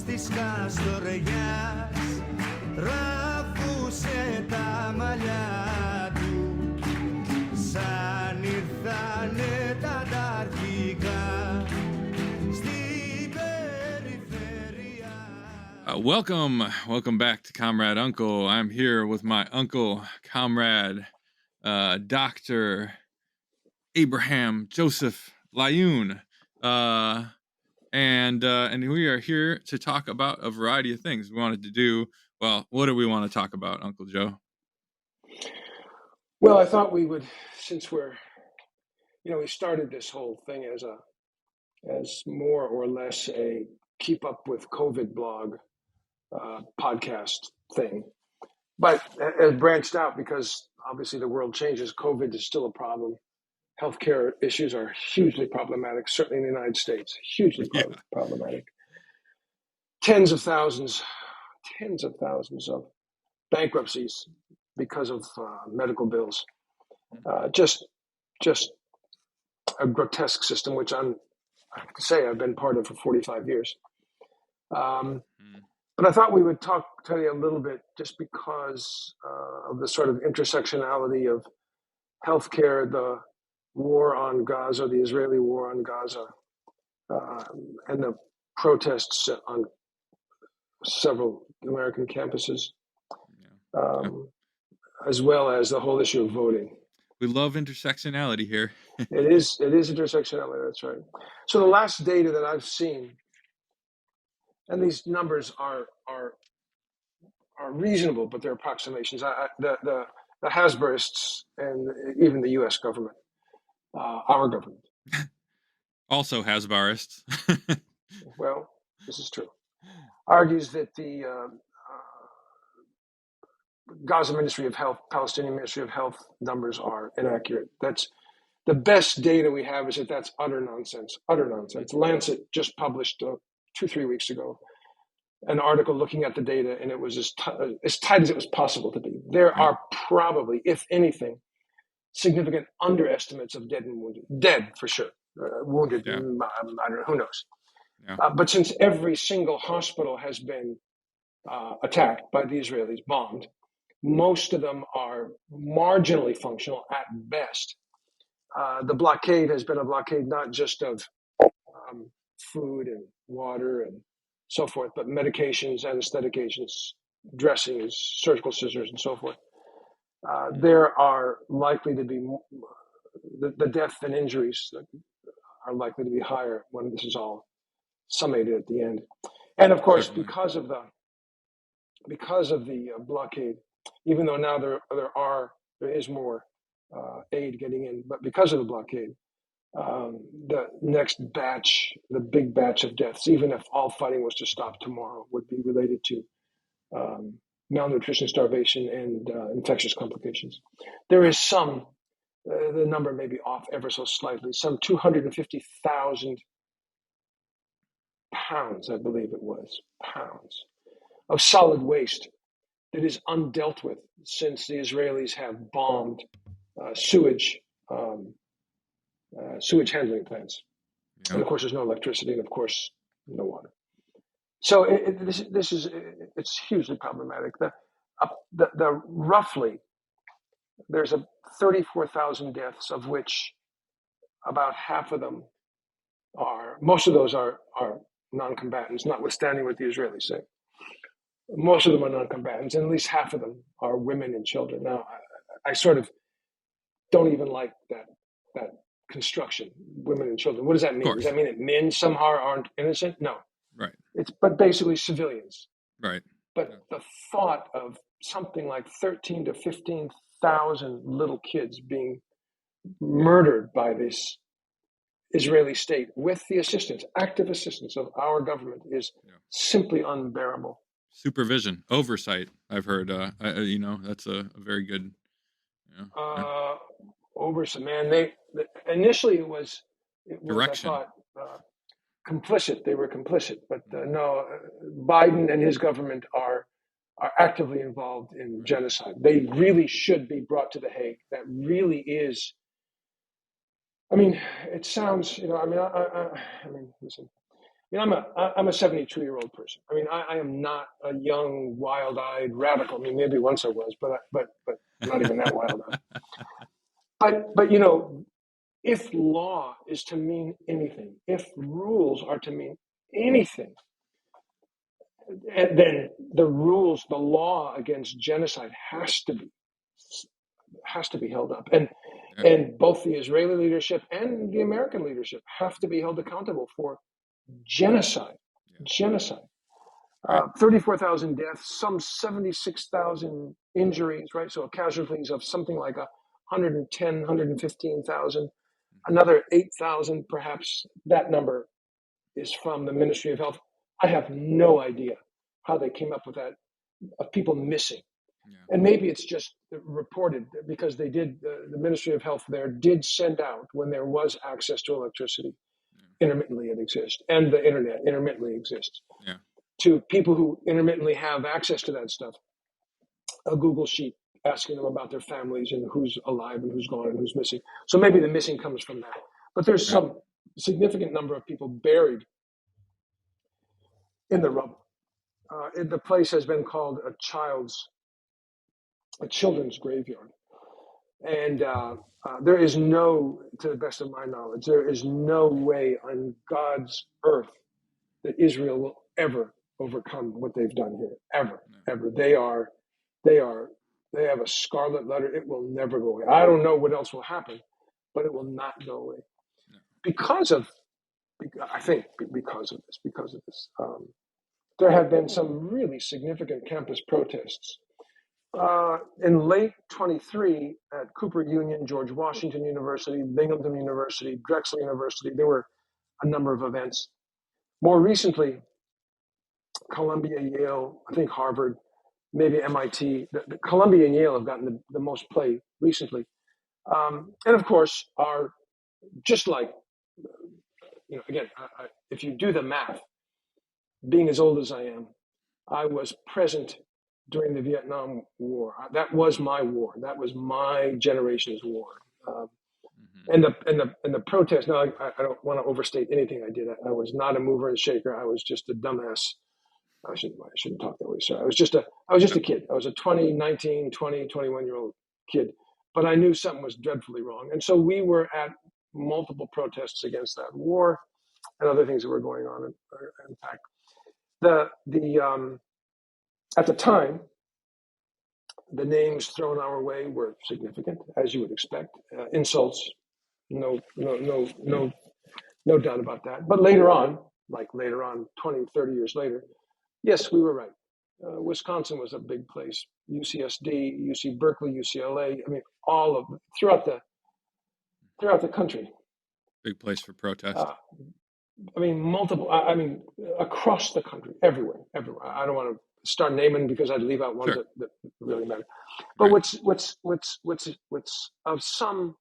Της Καστορεγιάς τραβούσε τα μαλλιά του σαν ήρθανε τα ταρχικά στην περιφέρεια. Welcome back to Comrade Uncle. I'm here with my uncle, Comrade, Dr. Abraham Joseph Layon. And we are here to talk about a variety of things. We wanted to do, well, what do we want to talk about, Uncle Joe? Well, I thought we would, since we started this whole thing as more or less a keep up with COVID blog podcast thing, but it branched out because obviously the world changes. COVID is still a problem. Healthcare issues are hugely problematic, certainly in the United States, hugely problematic. Tens of thousands of bankruptcies because of medical bills. Just a grotesque system, which I have to say I've been part of for 45 years. But I thought we would tell you a little bit just because of the sort of intersectionality of healthcare, the war on Gaza, the Israeli war on Gaza, and the protests on several American campuses, as well as the whole issue of voting. We love intersectionality here. It is intersectionality, that's right. So the last data that I've seen, and these numbers are reasonable, but they're approximations. The Hasburists and even the U.S. government, our government, also Hasburists. Well, this is true. Argues that the Gaza Ministry of Health, Palestinian Ministry of Health numbers are inaccurate. That's the best data we have is that that's utter nonsense. Lancet just published 2-3 weeks ago an article looking at the data, and it was as tight as it was possible to be. There are probably, if anything, significant underestimates of dead and wounded. Dead, for sure. Wounded, I don't know, who knows? Yeah. But since every single hospital has been attacked by the Israelis, bombed, most of them are marginally functional at best. The blockade has been a blockade not just of food and water and so forth, but medications, anesthetic agents, dressings, surgical scissors, and so forth. There are likely to be the death and injuries are likely to be higher when this is all summated at the end. And of course, because of the blockade, even though now there is more aid getting in, but because of the blockade, the next batch, the big batch of deaths, even if all fighting was to stop tomorrow, would be related to malnutrition, starvation, and infectious complications. There is some, the number may be off ever so slightly, some 250,000 pounds, I believe it was, pounds of solid waste that is undealt with since the Israelis have bombed sewage handling plants. And of course, there's no electricity, and of course, no water. So it's hugely problematic. The roughly there's 34,000 deaths, of which about half of them most of those are non-combatants, notwithstanding what the Israelis say. Most of them are non-combatants, and at least half of them are women and children. Now, I sort of don't even like that construction, women and children. What does that mean? Does that mean that men somehow aren't innocent? No. Right. But basically civilians. Right. But the thought of something like 13 to 15,000 little kids being murdered by this Israeli state with the assistance, active assistance of our government is simply unbearable. Supervision, oversight. I've heard. That's a very good. Oversight, man. Initially it was Direction. I thought complicit. They were complicit, but no, Biden and his government are actively involved in genocide. They really should be brought to The Hague. That really is. I mean, it sounds. Listen. I mean, I'm a 72-year-old person. I mean, I am not a young, wild-eyed radical. I mean, maybe once I was, but not even that wild-eyed. But if law is to mean anything, if rules are to mean anything, then the law against genocide has to be held up, and both the Israeli leadership and the American leadership have to be held accountable for genocide. 34,000 deaths, some 76,000 injuries, right? So casualties of something like 110, 115,000, another 8,000 perhaps. That number is from the Ministry of Health. I have no idea how they came up with that, of people missing. And maybe it's just reported because they did, the Ministry of Health there did send out, when there was access to electricity, intermittently it exists, and the internet intermittently exists, to people who intermittently have access to that stuff, a Google sheet asking them about their families and who's alive and who's gone and who's missing. So maybe the missing comes from that. But there's some significant number of people buried in the rubble. The place has been called a children's graveyard. And there is no, to the best of my knowledge, there is no way on God's earth that Israel will ever overcome what they've done here. Ever. They have a scarlet letter. It will never go away. I don't know what else will happen, but it will not go away. Because of this. There have been some really significant campus protests. In late 23, at Cooper Union, George Washington University, Binghamton University, Drexel University, there were a number of events. More recently, Columbia, Yale, I think Harvard, maybe MIT. Columbia and Yale have gotten the most play recently. And of course, are just like, again, if you do the math, being as old as I am, I was present during the Vietnam War. That was my war. That was my generation's war. And the protest. Now, I don't want to overstate anything I did. I was not a mover and shaker. I was just a dumbass. I shouldn't talk that way. Sorry. I was just a kid. I was a 21-year-old kid. But I knew something was dreadfully wrong. And so we were at multiple protests against that war and other things that were going on. In fact, at the time, the names thrown our way were significant, as you would expect. Insults, no doubt about that. But later on, 20, 30 years later, yes, we were right. Wisconsin was a big place. UCSD, UC Berkeley, UCLA. I mean, all of throughout the country. Big place for protest. Multiple. Across the country, everywhere. I don't want to start naming because I'd leave out ones that really matter. But what's of some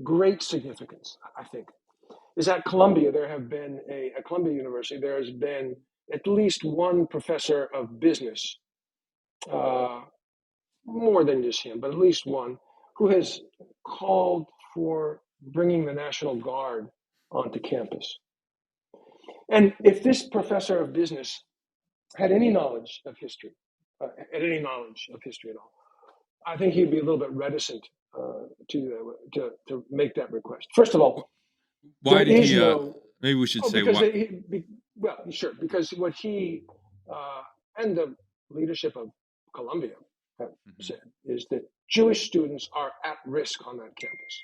great significance, I think, is at Columbia. There have been at Columbia University. There has been at least one professor of business, more than just him, but at least one, who has called for bringing the National Guard onto campus. And if this professor of business had any knowledge of history, at all, I think he'd be a little bit reticent to make that request. First of all, why did he? Maybe we should say why. Because what he and the leadership of Columbia have said is that Jewish students are at risk on that campus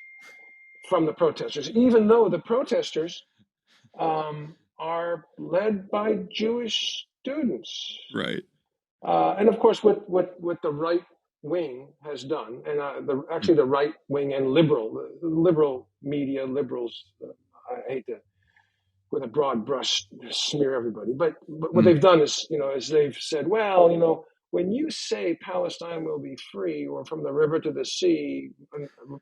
from the protesters, even though the protesters are led by Jewish students. Right. And of course, what the right wing has done, and actually the right wing and liberal media, liberals, I hate to, with a broad brush, smear everybody, but what they've done is, is they've said, well, when you say Palestine will be free, or from the river to the sea,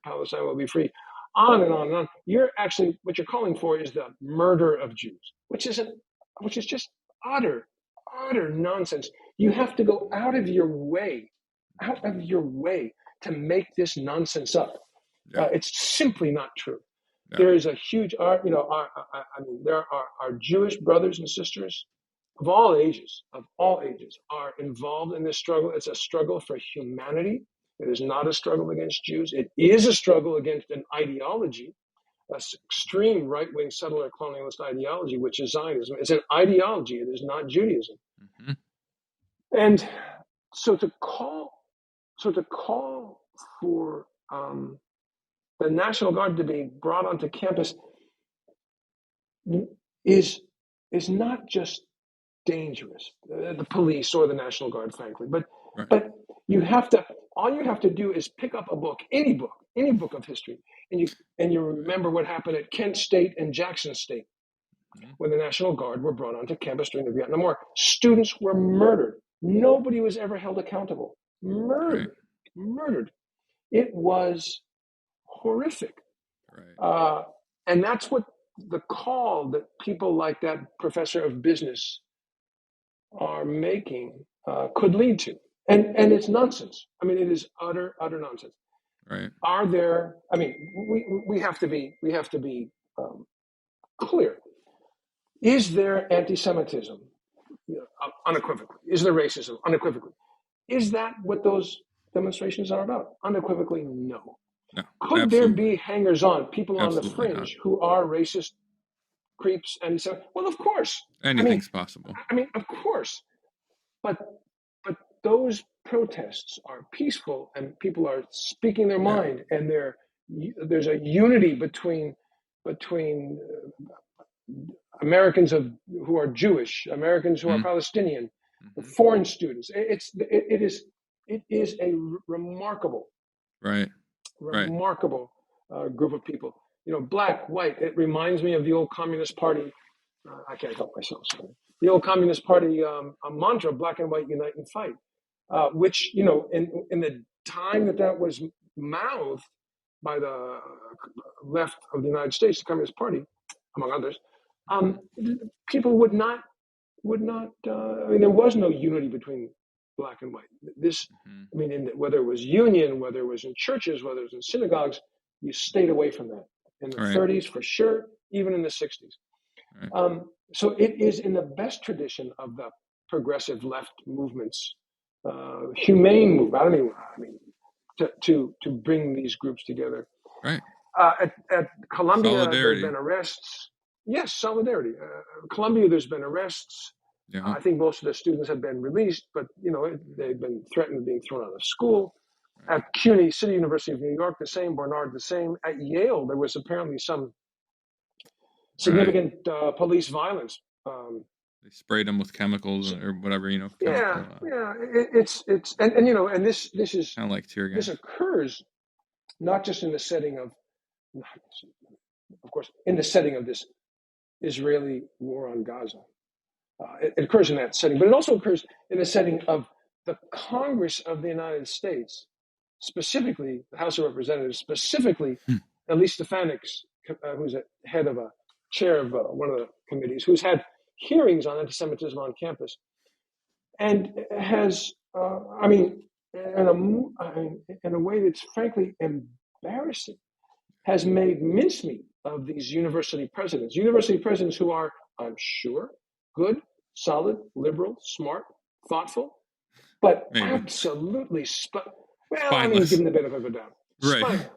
Palestine will be free, on and on and on, you're actually, what you're calling for is the murder of Jews, which is just utter nonsense. You have to go out of your way to make this nonsense up. Yeah. It's simply not true. Yeah. There is a huge, there are Jewish brothers and sisters of all ages, are involved in this struggle. It's a struggle for humanity. It is not a struggle against Jews. It is a struggle against an ideology, an extreme right-wing settler colonialist ideology, which is Zionism. It's an ideology. It is not Judaism. Mm-hmm. And so to call for the National Guard to be brought onto campus is not just dangerous, the police or the National Guard, frankly, but all you have to do is pick up a book, any book of history, and you remember what happened at Kent State and Jackson State when the National Guard were brought onto campus during the Vietnam War. Students were murdered. Nobody was ever held accountable. Murdered. It was horrific. Right. And that's what the call that people like that professor of business are making could lead to. And it's nonsense. I mean, it is utter nonsense. Right. Are there, I mean, we have to be clear. Is there anti-Semitism? Unequivocally. Is there racism? Unequivocally. Is that what those demonstrations are about? Unequivocally, no. No, could there be hangers-on, people on the fringe who are racist creeps and so? Well, of course. Anything's possible. I mean, of course. But those protests are peaceful and people are speaking their mind, and there's a unity between Americans who are Jewish, Americans who are Palestinian, foreign students. It is a remarkable, remarkable group of people. Black, white. It reminds me of the old Communist Party. I can't help myself. Sorry. The old Communist Party mantra: "Black and white, unite and fight," which in the time that was mouthed by the left of the United States, the Communist Party, among others. People would not. I mean, there was no unity between black and white. I mean, whether it was union, whether it was in churches, whether it was in synagogues, you stayed away from that. In the 30s, for sure, even in the 60s. Right. So it is in the best tradition of the progressive left movements, humane move. I mean, to bring these groups together. Right. At Columbia, there have been arrests. Yes, solidarity. Columbia, there's been arrests. Yeah. I think most of the students have been released, but they've been threatened with being thrown out of school. Right. At CUNY, City University of New York, the same. Barnard, the same. At Yale, there was apparently some significant police violence. They sprayed them with chemicals or whatever, Yeah. It's and this is kind of like tear gas. This occurs not just in the setting of course, in the setting of this Israeli war on Gaza. It occurs in that setting, but it also occurs in the setting of the Congress of the United States, specifically the House of Representatives, specifically Elise Stefanik's, who's a chair of one of the committees, who's had hearings on anti-Semitism on campus, and has, in a way that's frankly embarrassing, has made mincemeat of these university presidents who are, I'm sure, good, solid, liberal, smart, thoughtful, but absolutely spineless. Give them the benefit of a doubt. Right.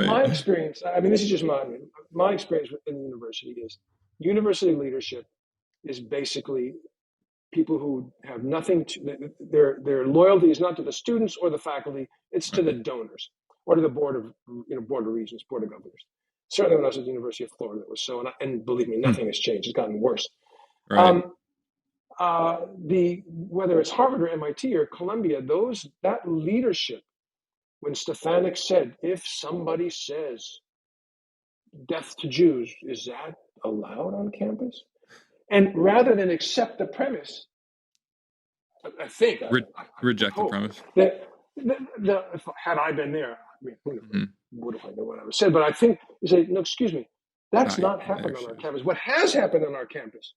My experience, this is just my experience in the university is university leadership is basically people who have nothing to, their loyalty is not to the students or the faculty, it's to the donors or to the board of regents, board of governors. Certainly when I was at the University of Florida, it was so, and believe me, nothing has changed. It's gotten worse. Right. whether it's Harvard or MIT or Columbia, that leadership, when Stefanik said, if somebody says death to Jews, is that allowed on campus? And rather than accept the premise, I think, Reject the hope premise. that had I been there, I mean, would have I known what I was said? But I think you say, no, excuse me, that's not happened on our campus. What has happened on our campus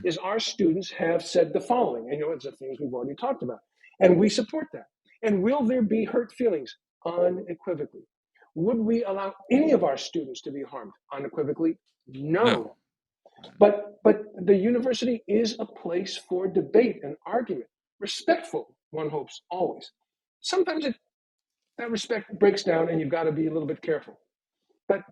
is our students have said the following, and it's the things we've already talked about, and we support that. And will there be hurt feelings? Unequivocally. Would we allow any of our students to be harmed? Unequivocally, no. But the university is a place for debate and argument, respectful, one hopes, always. Sometimes that respect breaks down, and you've got to be a little bit careful. But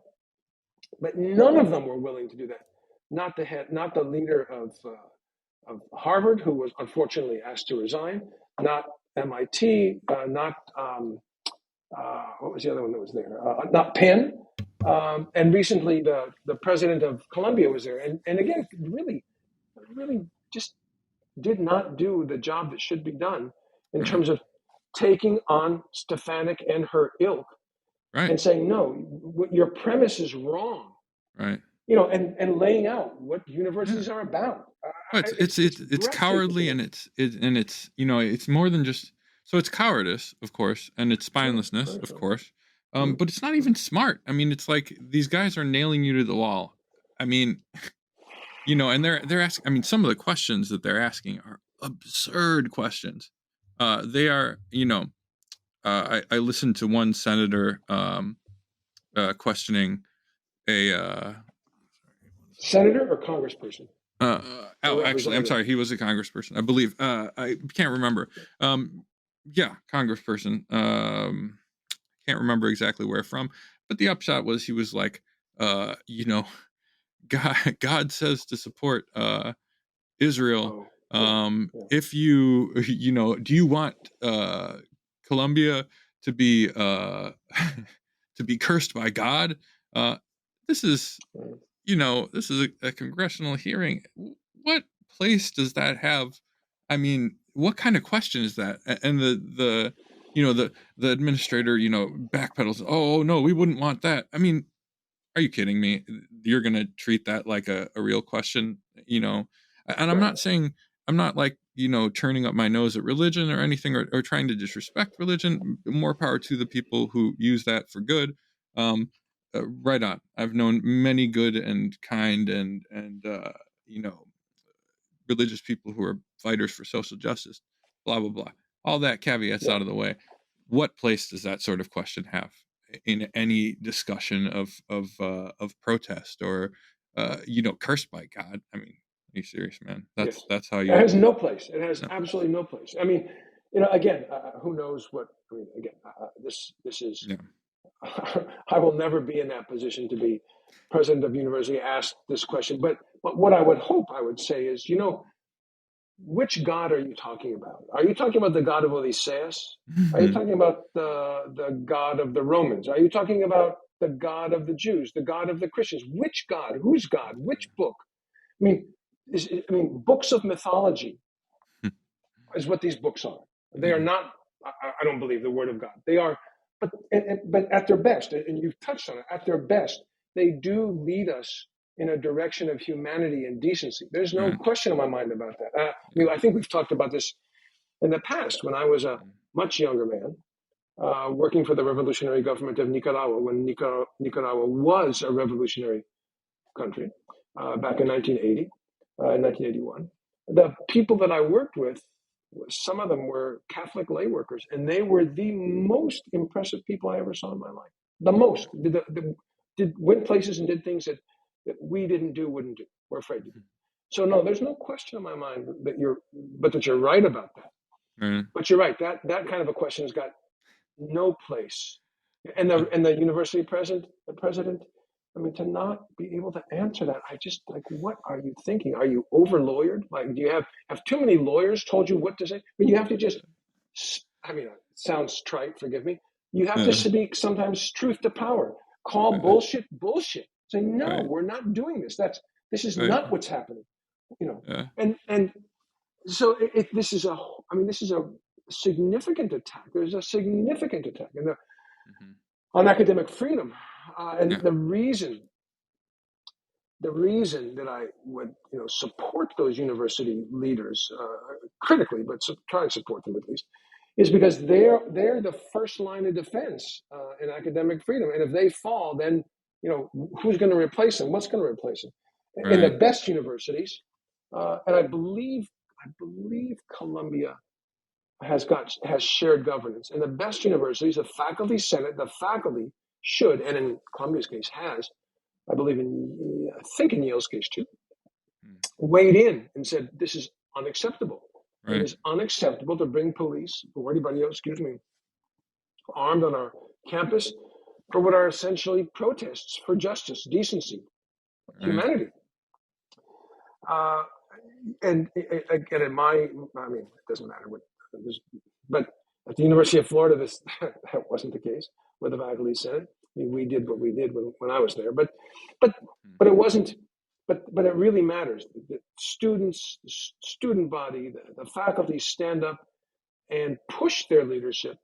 none of them were willing to do that. Not the leader of Harvard, who was unfortunately asked to resign. Not MIT. Not what was the other one that was there? Not Penn. And recently, the president of Columbia was there, and again, really just did not do the job that should be done in terms of taking on Stefanik and her ilk, and saying, no, your premise is wrong, right? And laying out what universities are about. It's cowardly, and it's it's more than just. So it's cowardice, of course, and it's spinelessness, of course. But it's not even smart. I mean, it's like these guys are nailing you to the wall. I mean, and they're asking. I mean, some of the questions that they're asking are absurd questions. They are, I listened to one senator questioning a senator or congressperson. Actually, I'm sorry. He was a congressperson, I believe. I can't remember. Yeah, congressperson. Can't remember exactly where from, but the upshot was he was like, God says to support Israel. If you do you want Columbia to be cursed by God? This is a congressional hearing. What place does that have? I mean, what kind of question is that? And the administrator, backpedals. Oh no, we wouldn't want that. I mean, are you kidding me? You're gonna treat that like a real question, And I'm not saying, I'm not like, turning up my nose at religion or anything, or trying to disrespect religion. More power to the people who use that for good. Right on. I've known many good and kind and religious people who are fighters for social justice. Blah blah blah. All that caveats out of the way. What place does that sort of question have in any discussion of protest or cursed by God? I mean, are you serious, man? That's how you. It has no place. It has absolutely no place. I mean, again, who knows what? I mean, again, this is. Yeah. I will never be in that position to be president of university asked this question. But what I would hope I would say is, which God are you talking about? Are you talking about the God of Odysseas? Are you talking about the God of the Romans? Are you talking about the God of the Jews, the God of the Christians? Which God? Whose God? Which book? I mean, books of mythology is what these books are. They are not. I don't believe the Word of God. They are. But at their best, and you've touched on it, at their best, they do lead us in a direction of humanity and decency. There's no question in my mind about that. I think we've talked about this in the past when I was a much younger man working for the revolutionary government of Nicaragua, when Nicaragua was a revolutionary country back in 1980, 1981. The people that I worked with, some of them were Catholic lay workers, and they were the most impressive people I ever saw in my life. The most. Went places and did things that we wouldn't do, we're afraid to do. So no, there's no question in my mind that you're right about that. But you're right, that kind of a question has got no place. And the university president, I mean, to not be able to answer that, I just what are you thinking? Are you over-lawyered? Like, do you have too many lawyers told you what to say? But you have to just, it sounds trite, forgive me. You have to speak sometimes truth to power. Call bullshit. Say, no, we're not doing this. This is not what's happening. And so this is a significant attack. There's a significant attack on academic freedom, and Yeah. the reason that I would support those university leaders critically, but try and support them at least, is because they're the first line of defense in academic freedom. And if they fall, then who's going to replace them? What's going to replace them? In the Right. best universities, and I believe Columbia has shared governance. In the best universities, the faculty senate, the faculty should, and in Columbia's case has, I think in Yale's case too, weighed in and said, this is unacceptable. Right. It is unacceptable to bring police or anybody else, armed on our campus for what are essentially protests for justice, decency, humanity. And again, it doesn't matter what, but at the University of Florida, that wasn't the case with the faculty senate. I mean, we did what we did when I was there, but it wasn't. But it really matters. The students, the student body, the faculty stand up and push their leadership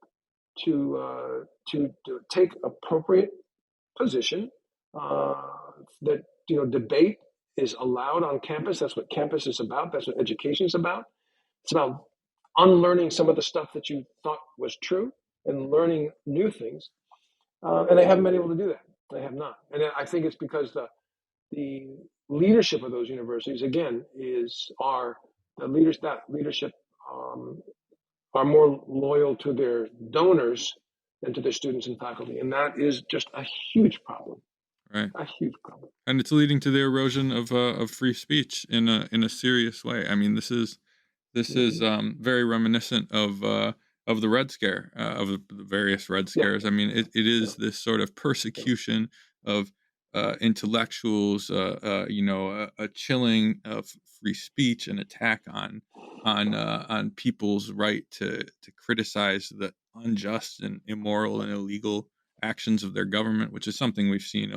to take appropriate position. That debate is allowed on campus. That's what campus is about. That's what education is about. It's about unlearning some of the stuff that you thought was true and learning new things. And they haven't been able to do that. They have not. And I think it's because the leadership of those universities, again, that leadership are more loyal to their donors than to their students and faculty. And that is just a huge problem. Right. A huge problem. And it's leading to the erosion of free speech in a serious way. I mean, this is very reminiscent of the Red Scare, of the various Red Scares. I mean, it is this sort of persecution of intellectuals, a chilling of free speech, an attack on people's right to criticize the unjust and immoral and illegal actions of their government, which is something we've seen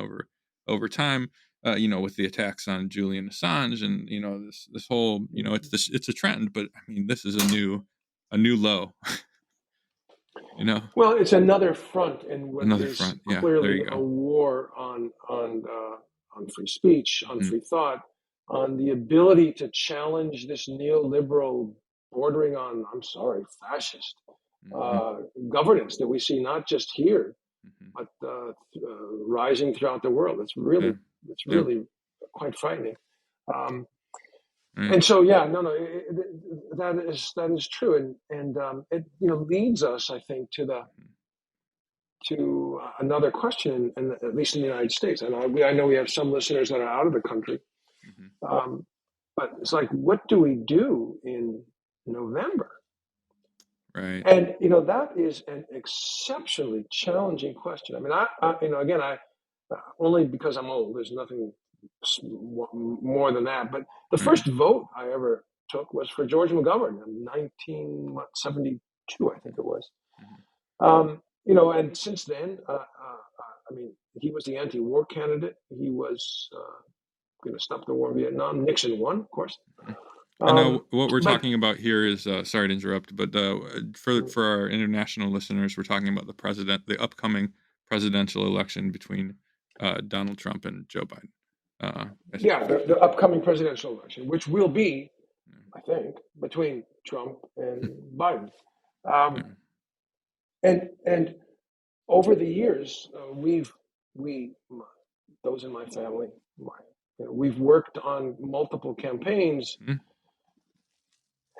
over time. With the attacks on Julian Assange, and this whole, it's a trend, but I mean, this is a new low. Well, it's another front in what is Yeah, clearly a war on free speech, on free thought, on the ability to challenge this neoliberal, bordering on, I'm sorry, fascist governance that we see not just here, but rising throughout the world. It's really quite frightening. And so, that is true, and it leads us, I think, to another question, and at least in the United States. And I know we have some listeners that are out of the country, but it's like, what do we do in November? Right. And that is an exceptionally challenging question. I mean, I only because I'm old. There's nothing more than that. But the first vote I ever took was for George McGovern in 1972, I think it was. And since then, he was the anti-war candidate. He was going to stop the war in Vietnam. Nixon won, of course. I know what we're talking about here is sorry to interrupt, but for our international listeners, we're talking about the upcoming presidential election between Donald Trump and Joe Biden. The upcoming presidential election, which will be, I think, between Trump and Biden. And over the years, those in my family, we've worked on multiple campaigns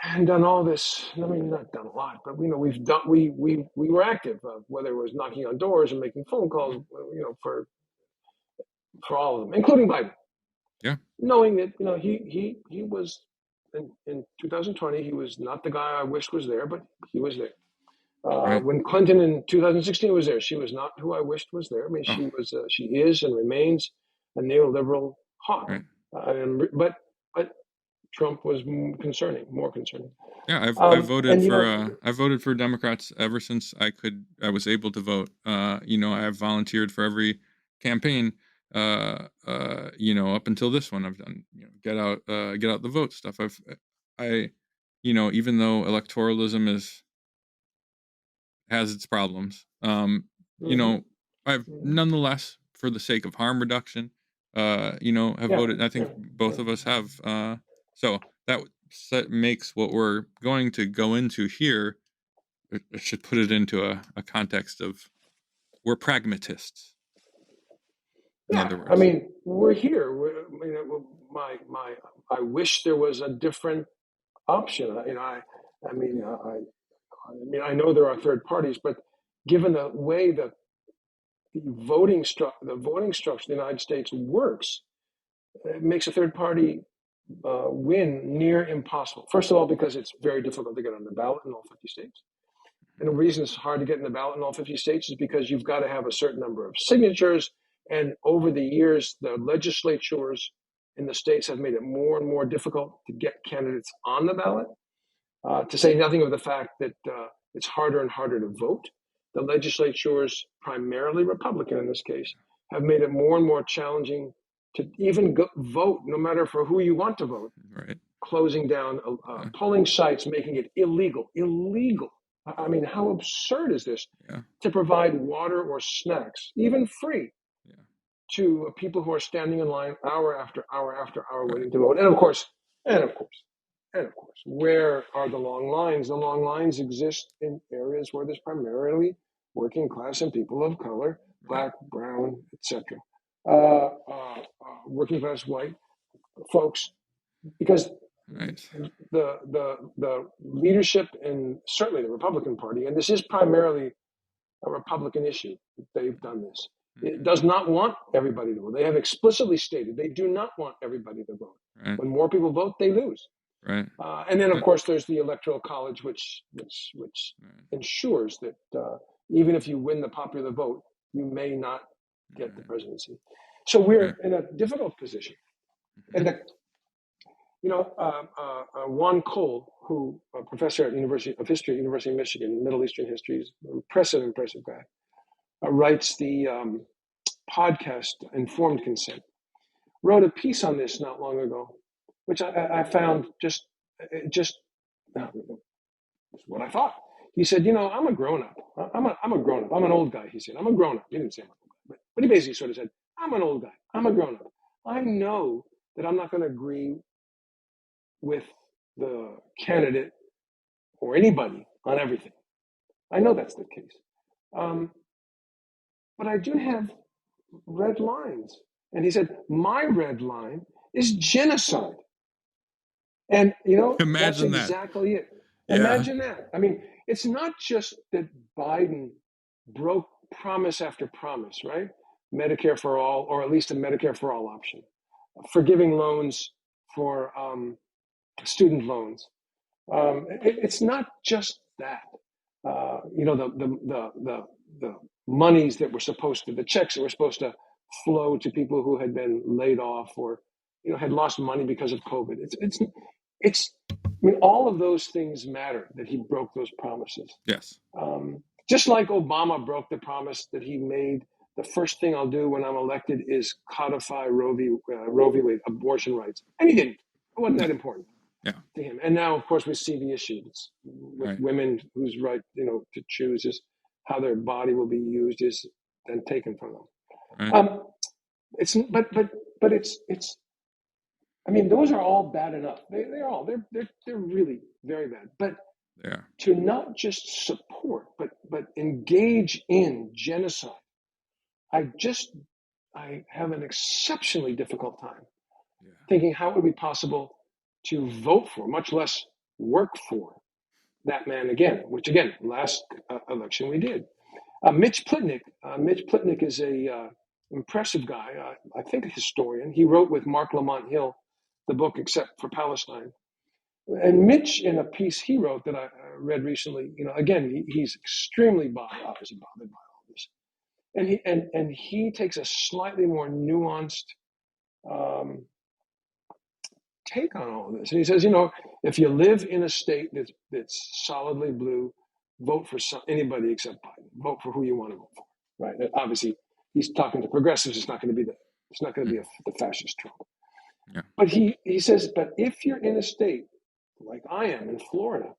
and done all this. I mean, not done a lot, but we were active, whether it was knocking on doors and making phone calls, for all of them, including Biden. Yeah. Knowing that, he was in 2020, he was not the guy I wished was there, but he was there. When Clinton in 2016 was there, she was not who I wished was there. I mean, she is and remains a neoliberal hawk. But Trump was more concerning. Yeah, I voted for Democrats ever since I was able to vote. I have volunteered for every campaign. Up until this one, I've done get out the vote stuff. even though electoralism has its problems, I've nonetheless, for the sake of harm reduction, have voted. I think both of us have. So that makes what we're going to go into here. I should put it into a context of we're pragmatists. In other words, I mean, we're here. I wish there was a different option. I know there are third parties, but given the way the voting structure in the United States works, it makes a third party win near impossible. First of all, because it's very difficult to get on the ballot in all 50 states. And the reason it's hard to get in the ballot in all 50 states is because you've got to have a certain number of signatures. And over the years, the legislatures in the states have made it more and more difficult to get candidates on the ballot, to say nothing of the fact that it's harder and harder to vote. The legislatures, primarily Republican in this case, have made it more and more challenging to even vote, no matter for who you want to vote. Right. Closing down polling sites, making it illegal. I mean, how absurd is this to provide water or snacks, even free, to people who are standing in line hour after hour after hour waiting to vote? And of course, where are the long lines? The long lines exist in areas where there's primarily working class and people of color, black, brown, etc. Working class white folks, because the leadership and certainly the Republican Party, and this is primarily a Republican issue, they've done this. It does not want everybody to vote. They have explicitly stated they do not want everybody to vote. Right. When more people vote, they lose. Right. And then, of course, there's the Electoral College, which ensures that even if you win the popular vote, you may not get the presidency. So we're in a difficult position. And Juan Cole, who a professor at University of History, University of Michigan, Middle Eastern history, is an impressive guy, writes the podcast Informed Consent, wrote a piece on this not long ago, which I found just what I thought. He said, I'm a grown-up. I'm a grown-up. I'm an old guy, he said. I'm a grown-up. He didn't say I'm an old guy, but he basically sort of said, I'm an old guy. I'm a grown-up. I know that I'm not going to agree with the candidate or anybody on everything. I know that's the case. But I do have red lines. And he said, my red line is genocide. And, Imagine that's exactly it. Yeah. Imagine that. I mean, it's not just that Biden broke promise after promise, right? Medicare for all, or at least a Medicare for all option. Forgiving loans for student loans. It's not just that. The monies that were the checks that were supposed to flow to people who had been laid off or had lost money because of COVID. All of those things matter, that he broke those promises. Yes. Just like Obama broke the promise that he made, the first thing I'll do when I'm elected is codify Roe v. Wade, abortion rights. And he didn't. It wasn't that important to him. And now, of course, we see the issue with women whose right, to choose is how their body will be used is then taken from them. Right. Those are all bad enough. They're really very bad. But to not just support, but engage in genocide, I have an exceptionally difficult time thinking how it would be possible to vote for, much less work for, that man again, which again, last election we did. Mitch Plitnick is a impressive guy, I think a historian. He wrote with Mark Lamont Hill the book Except for Palestine. And Mitch, in a piece he wrote that I read recently, again, he's extremely obviously bothered by all this. And he takes a slightly more nuanced take on all of this. And he says, if you live in a state that's solidly blue, vote for anybody except Biden. Vote for who you want to vote for, right? And obviously, he's talking to progressives. It's not going to be the fascist Trump. Yeah. But he says, but if you're in a state like I am in Florida,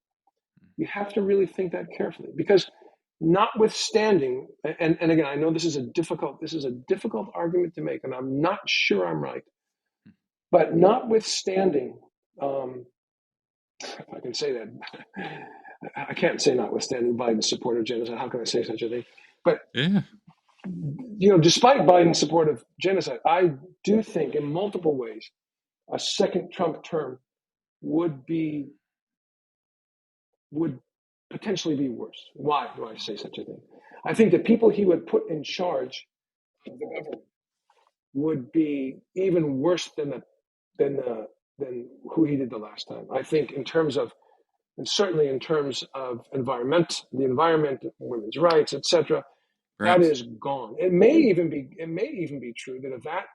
you have to really think that carefully, because notwithstanding, and again, I know this is a difficult argument to make, and I'm not sure I'm right, but notwithstanding, if I can say that, I can't say notwithstanding Biden's support of genocide. How can I say such a thing? But Yeah. despite Biden's support of genocide, I do think in multiple ways a second Trump term would potentially be worse. Why do I say such a thing? I think the people he would put in charge of the government would be even worse than who he did the last time. I think in terms of, and certainly in terms of the environment, women's rights, etc., that Perhaps. is gone. It may even be true that if that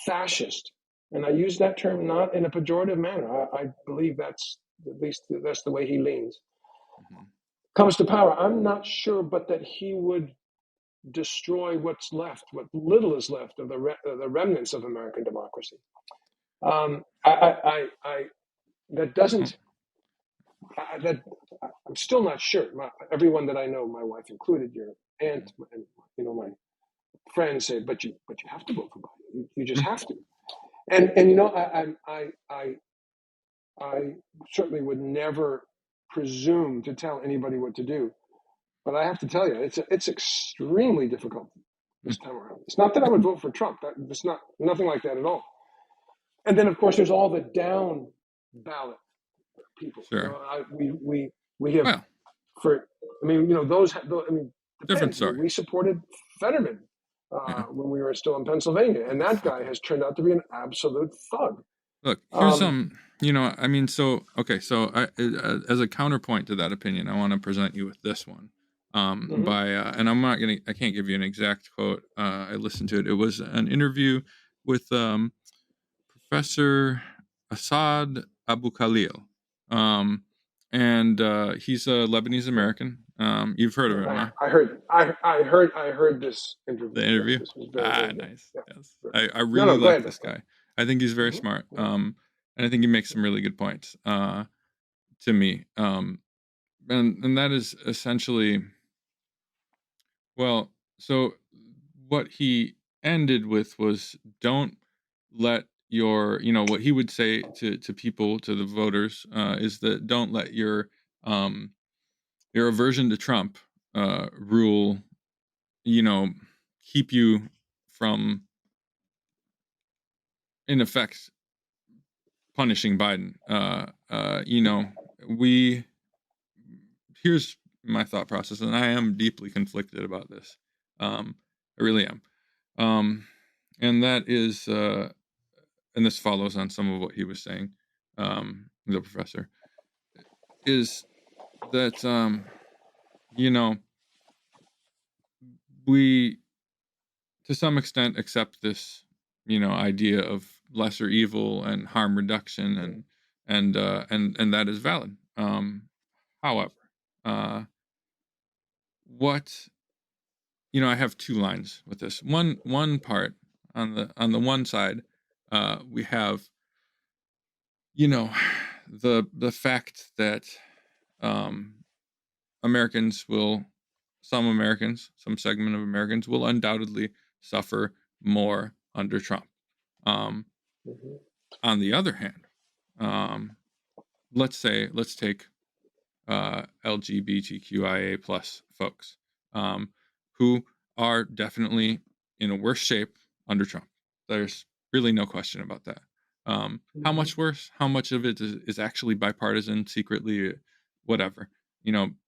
fascist, and I use that term not in a pejorative manner, I believe that's at least that's the way he leans, comes to power, I'm not sure, but that he would destroy what's left, what little is left of the remnants of American democracy. That doesn't. That I'm still not sure. Everyone that I know, my wife included, your aunt, and my friends say, but you have to vote for Biden. You just have to. And I certainly would never presume to tell anybody what to do. But I have to tell you, it's extremely difficult this time around. It's not that I would vote for Trump. It's nothing like that at all. And then, of course, there's all the down ballot people. Sure. We have those. Different story. We supported Fetterman when we were still in Pennsylvania, and that guy has turned out to be an absolute thug. Look, here's so I, as a counterpoint to that opinion, I want to present you with this one. And I can't give you an exact quote. I listened to it. It was an interview with Professor Assad Abu Khalil. And he's a Lebanese American. You've heard of him, huh? I heard this interview. The interview? Yes, this was very Nice. Yeah. Yes. I really like this guy. I think he's very smart. And I think he makes some really good points to me. And that is essentially, well, so what he ended with was, don't let your, what he would say to people, to the voters, is that don't let your aversion to Trump rule, keep you from, in effect, punishing Biden. Here's my thought process, and I am deeply conflicted about this. I really am. And that is, and this follows on some of what he was saying, the professor, is that, we, to some extent, accept this, idea of lesser evil and harm reduction, and that is valid. However, I have two lines with this. One part, on the one side, we have, the fact that some segment of Americans will undoubtedly suffer more under Trump. On the other hand, let's take LGBTQIA plus folks who are definitely in a worse shape under Trump. There's really no question about that. How much worse? How much of it is actually bipartisan, secretly, whatever?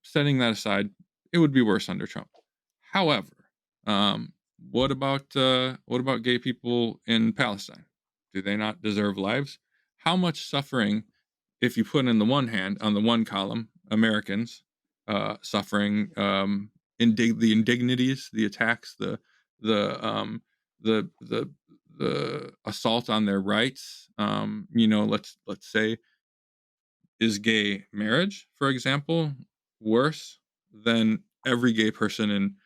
Setting that aside, it would be worse under Trump. However, what about gay people in Palestine? Do they not deserve lives? How much suffering, if you put in the one hand, on the one column, Americans suffering the indignities, the attacks, the assault on their rights. Let's say, is gay marriage, for example, worse than every gay person in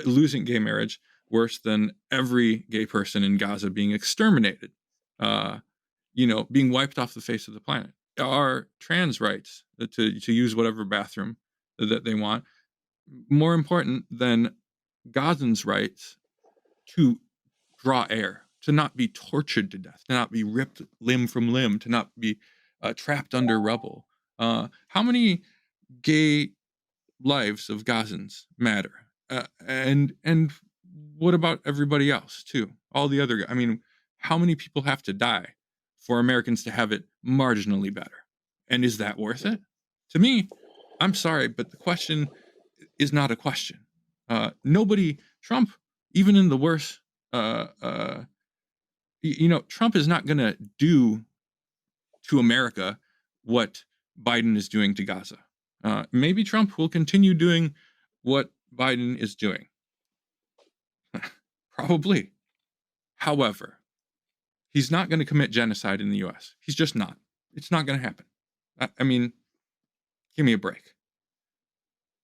losing gay marriage, worse than every gay person in Gaza being exterminated, being wiped off the face of the planet? are trans rights to use whatever bathroom that they want more important than Gazans' rights to draw air, to not be tortured to death, to not be ripped limb from limb, to not be trapped under rubble? How many gay lives of Gazans matter? And what about everybody else too? All the other, I mean, how many people have to die for Americans to have it marginally better? And is that worth it? To me, I'm sorry, but the question is not a question. Nobody, Trump, even in the worst, Trump is not going to do to America what Biden is doing to Gaza. Maybe Trump will continue doing what Biden is doing. Probably. However, he's not going to commit genocide in the U.S. He's just not. It's not going to happen. I mean, give me a break.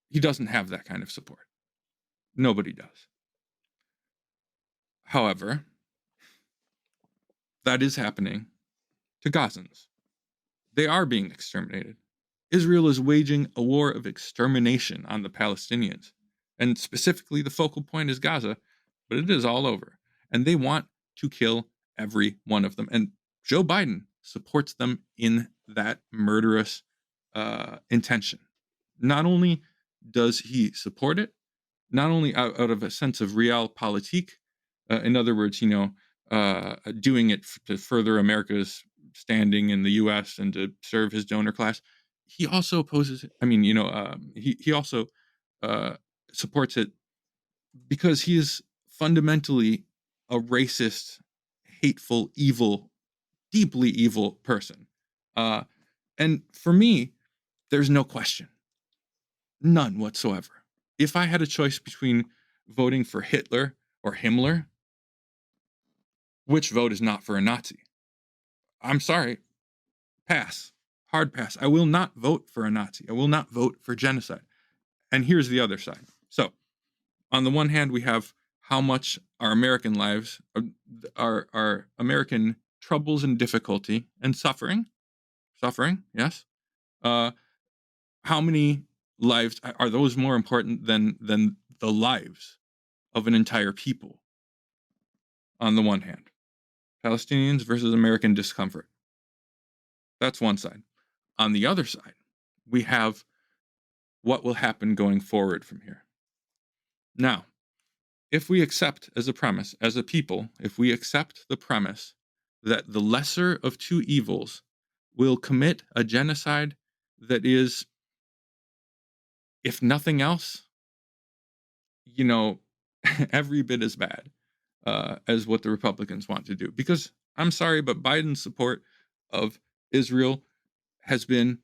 He doesn't have that kind of support. Nobody does. However, that is happening to Gazans. They are being exterminated. Israel is waging a war of extermination on the Palestinians. And specifically, the focal point is Gaza, but it is all over. And they want to kill every one of them. And Joe Biden supports them in that murderous intention. Not only does he support it, not only out of a sense of realpolitik, in other words, doing it to further America's standing in the U.S. and to serve his donor class, he also opposes it. I mean, he also supports it because he is fundamentally a racist, hateful, evil, deeply evil person. And for me, there's no question. None whatsoever. If I had a choice between voting for Hitler or Himmler, which vote is not for a Nazi? I'm sorry. Pass. Hard pass. I will not vote for a Nazi. I will not vote for genocide. And here's the other side. So, on the one hand, we have how much our American lives, our American troubles and difficulty and suffering, yes. How many lives are those more important than the lives of an entire people? On the one hand, Palestinians versus American discomfort. That's one side. On the other side, we have what will happen going forward from here. Now, if we accept as a premise, as a people, if we accept the premise that the lesser of two evils will commit a genocide that is, if nothing else, every bit as bad as what the Republicans want to do. Because I'm sorry, but Biden's support of Israel has been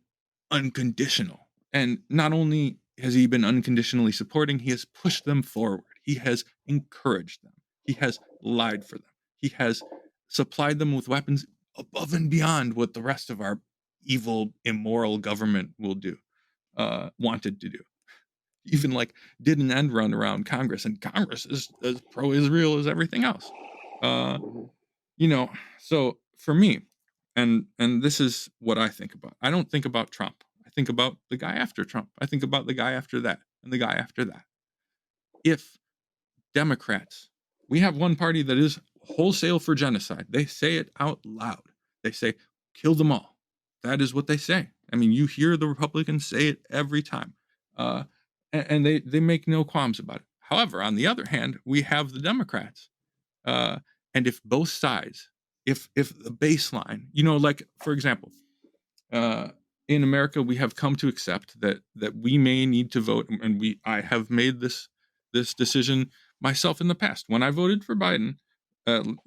unconditional. And not only has he been unconditionally supporting, he has pushed them forward. He has encouraged them. He has lied for them. He has supplied them with weapons above and beyond what the rest of our evil, immoral government wanted to do. Even did an end run around Congress, and Congress is as pro-Israel as everything else. So for me, and this is what I think about. I don't think about Trump. I think about the guy after Trump. I think about the guy after that, and the guy after that. If Democrats, we have one party that is wholesale for genocide. They say it out loud. They say, kill them all. That is what they say. I mean, you hear the Republicans say it every time. And they make no qualms about it. However, on the other hand, we have the Democrats. And if both sides, if the baseline, for example, in America, we have come to accept that we may need to vote, and I have made this decision myself in the past. When I voted for Biden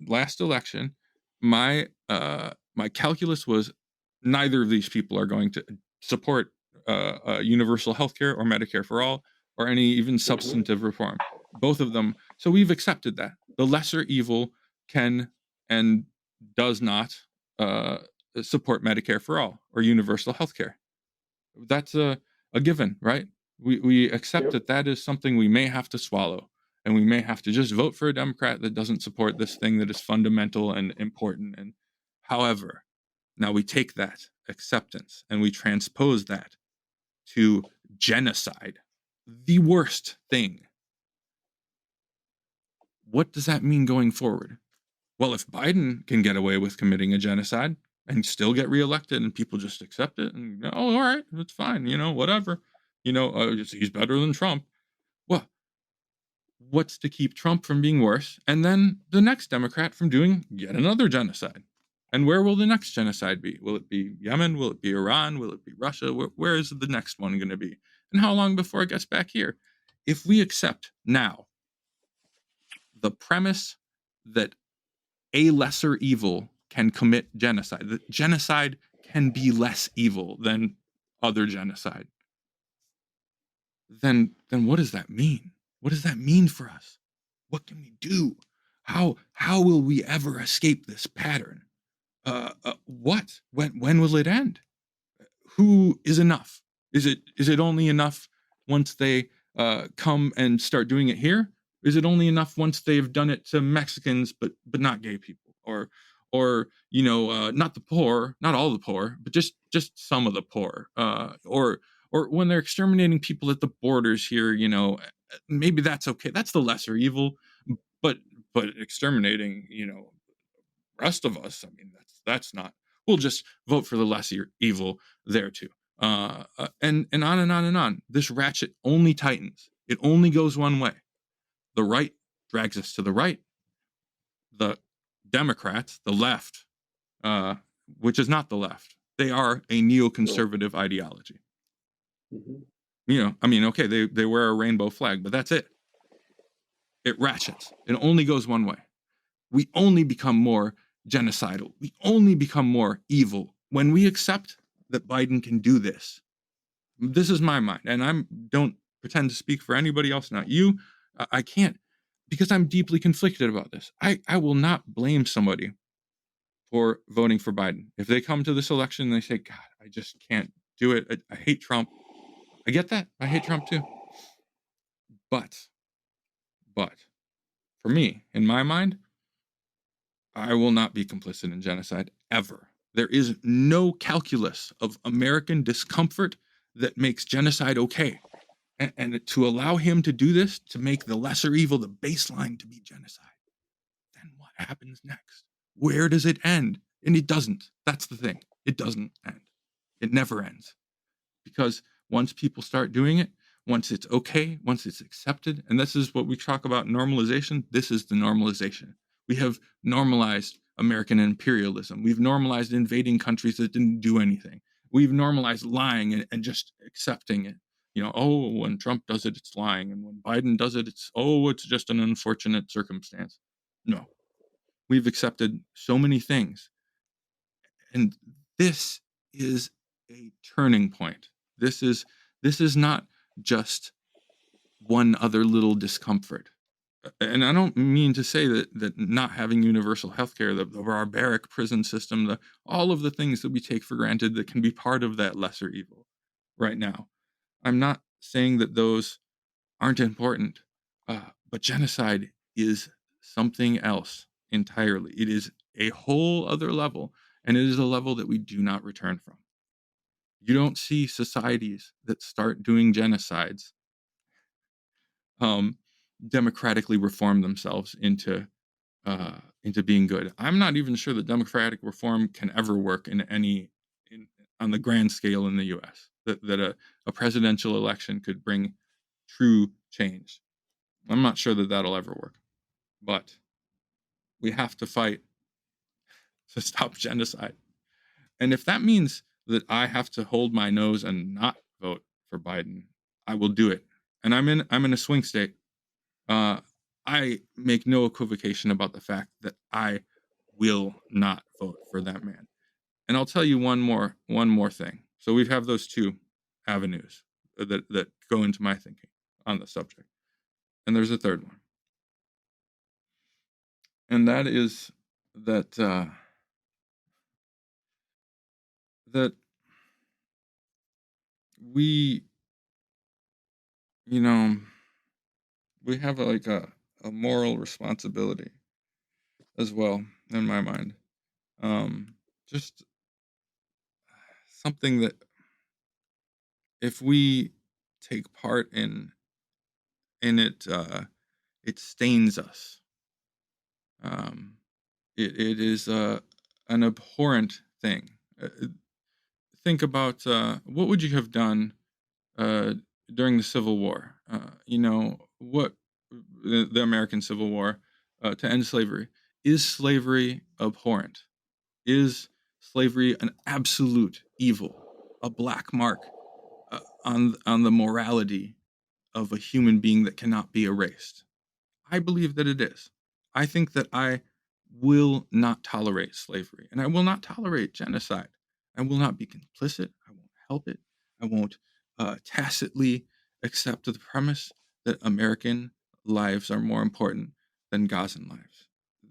last election, my calculus was neither of these people are going to support universal health care or Medicare for all or any even substantive reform. Both of them. So we've accepted that. The lesser evil can and does not support Medicare for all or universal health care. That's a given, right? We accept that is something we may have to swallow, and we may have to just vote for a Democrat that doesn't support this thing that is fundamental and important. And however, Now we take that acceptance and we transpose that to genocide, the worst thing. What does that mean going forward? Well, if Biden can get away with committing a genocide and still get reelected and people just accept it and, oh, all right, it's fine, whatever, he's better than Trump. Well, what's to keep Trump from being worse? And then the next Democrat from doing yet another genocide. And where will the next genocide be? Will it be Yemen? Will it be Iran? Will it be Russia? Where is the next one going to be? And how long before it gets back here? If we accept now the premise that a lesser evil can commit genocide, that genocide can be less evil than other genocide, then what does that mean? What does that mean for us? What can we do? How will we ever escape this pattern? What? When will it end? Who is enough? Is it only enough once they come and start doing it here? Is it only enough once they've done it to Mexicans, but not gay people, or not the poor, not all the poor, but just some of the poor, or when they're exterminating people at the borders here, maybe that's okay. That's the lesser evil, but exterminating, rest of us, I mean, that's not. We'll just vote for the lesser evil there too, and on and on and on. This ratchet only tightens. It only goes one way. The right drags us to the right. The Democrats, the left, which is not the left, they are a neoconservative ideology. Okay, they wear a rainbow flag, but that's it. It ratchets. It only goes one way. We only become more genocidal. We only become more evil when we accept that Biden can do this. This is my mind, and I don't pretend to speak for anybody else, not you. I can't, because I'm deeply conflicted about this. I will not blame somebody for voting for Biden. If they come to this election and they say, God, I just can't do it. I hate Trump. I get that. I hate Trump too. But for me, in my mind, I will not be complicit in genocide ever. There is no calculus of American discomfort that makes genocide okay. And to allow him to do this, to make the lesser evil the baseline to be genocide, then what happens next? Where does it end? And it doesn't. That's the thing. It doesn't end. It never ends. Because once people start doing it, once it's okay, once it's accepted, and this is what we talk about normalization, this is the normalization. We have normalized American imperialism. We've normalized invading countries that didn't do anything. We've normalized lying and just accepting it. When Trump does it, it's lying. And when Biden does it, it's just an unfortunate circumstance. No. We've accepted so many things. And this is a turning point. This is not just one other little discomfort. And I don't mean to say that not having universal healthcare, the barbaric prison system, all of the things that we take for granted that can be part of that lesser evil right now. I'm not saying that those aren't important, but genocide is something else entirely. It is a whole other level, and it is a level that we do not return from. You don't see societies that start doing genocides democratically reform themselves into being good. I'm not even sure that democratic reform can ever work on the grand scale in the U.S. That a presidential election could bring true change. I'm not sure that that'll ever work, but we have to fight to stop genocide. And if that means that I have to hold my nose and not vote for Biden, I will do it. And I'm in a swing state. I make no equivocation about the fact that I will not vote for that man. And I'll tell you one more thing. So we have those two avenues that go into my thinking on the subject. And there's a third one. And that is that we we have a moral responsibility as well, in my mind. Just something that if we take part in it, it stains us. It is an abhorrent thing. Think about what would you have done during the Civil War? What the American Civil War to end slavery. Is slavery abhorrent? Is slavery an absolute evil, a black mark on the morality of a human being that cannot be erased? I believe that it is. I think that I will not tolerate slavery, and I will not tolerate genocide. I will not be complicit. I won't help it. I won't tacitly accept the premise that American lives are more important than Gazan lives.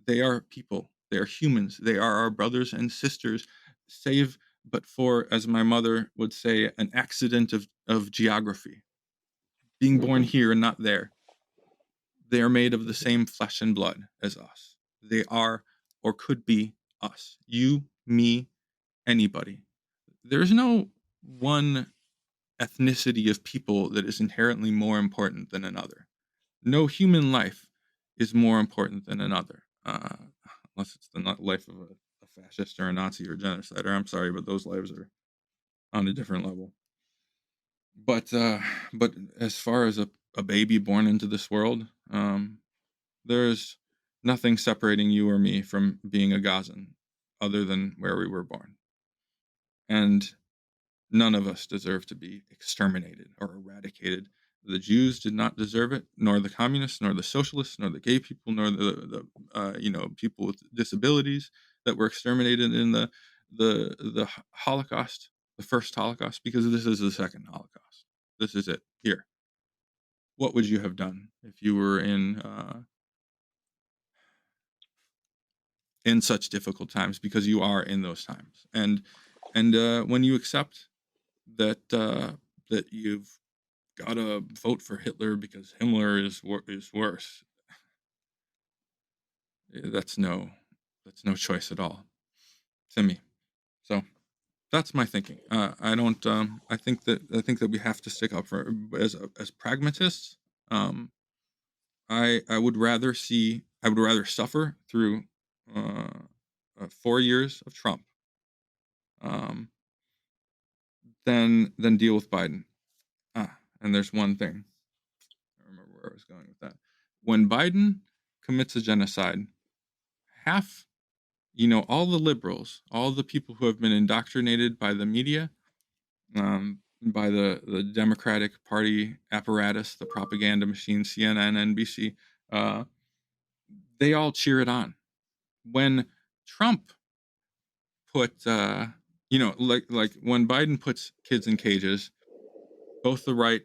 They are people. They are humans. They are our brothers and sisters, save but for, as my mother would say, an accident of geography. Being born here and not there. They are made of the same flesh and blood as us. They are or could be us. You, me, anybody. There's no one ethnicity of people that is inherently more important than another. No human life is more important than another, unless it's the life of a fascist or a Nazi or genocider. I'm sorry, but those lives are on a different level. But as far as a baby born into this world, there's nothing separating you or me from being a Gazan other than where we were born. And none of us deserve to be exterminated or eradicated. The Jews did not deserve it, nor the communists, nor the socialists, nor the gay people, nor the people with disabilities that were exterminated in the Holocaust, the first Holocaust, because this is the second Holocaust. This is it here. What would you have done if you were in such difficult times? Because you are in those times, and when you accept that that you've got to vote for Hitler because Himmler is worse, that's no choice at all to me. So that's my thinking. I don't. I think that we have to stick up for as pragmatists. I would rather suffer through 4 years of Trump than deal with Biden. And there's one thing. I remember where I was going with that. When Biden commits a genocide, half, all the liberals, all the people who have been indoctrinated by the media, by the Democratic Party apparatus, the propaganda machine, CNN, NBC, they all cheer it on. When Trump put, like when Biden puts kids in cages, both the right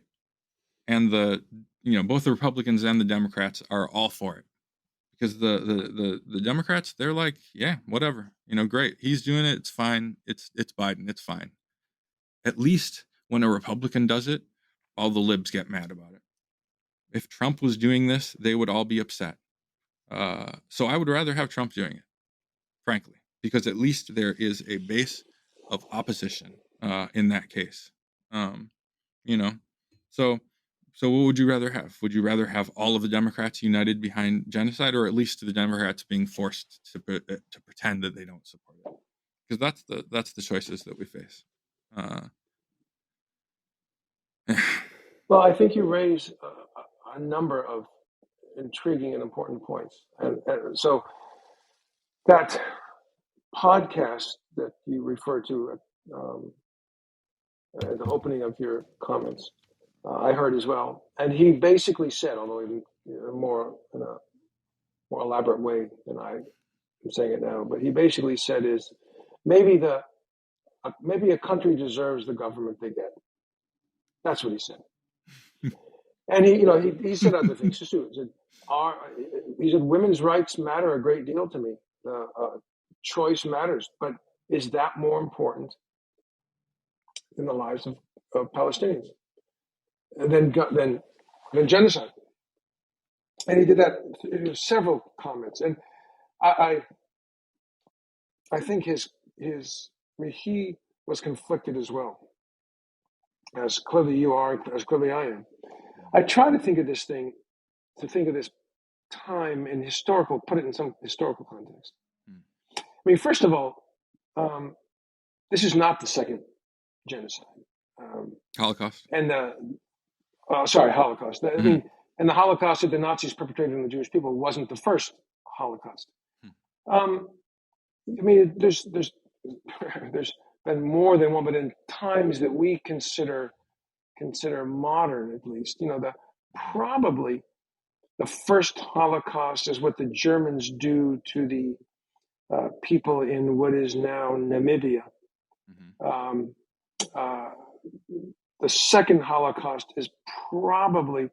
and both the Republicans and the Democrats are all for it, because the Democrats, they're like, yeah, whatever, great, he's doing it, it's fine, it's Biden, it's fine. At least when a Republican does it, all the libs get mad about it. If Trump was doing this, they would all be upset. So I would rather have Trump doing it, frankly, because at least there is a base of opposition in that case. So what would you rather have? Would you rather have all of the Democrats united behind genocide, or at least the Democrats being forced to pretend that they don't support it? Because that's the choices that we face. Well, I think you raise a number of intriguing and important points. And so that podcast that you referred to at the opening of your comments, I heard as well. And he basically said, although in a more elaborate way than I'm saying it now, but he basically said is maybe a country deserves the government they get. That's what he said. And he said other things too. He said women's rights matter a great deal to me. Choice matters, but is that more important than the lives of Palestinians than genocide? And he did that in several comments. And I think he was conflicted as well, as clearly you are, as clearly I am. I try to think of this time in put it in some historical context. I mean, first of all, this is not the second genocide. Holocaust. And Holocaust. I mean, and the Holocaust that the Nazis perpetrated on the Jewish people wasn't the first Holocaust. I mean, there's been more than one, but in times that we consider modern, at least, probably the first Holocaust is what the Germans do to the people in what is now Namibia. The second Holocaust is probably,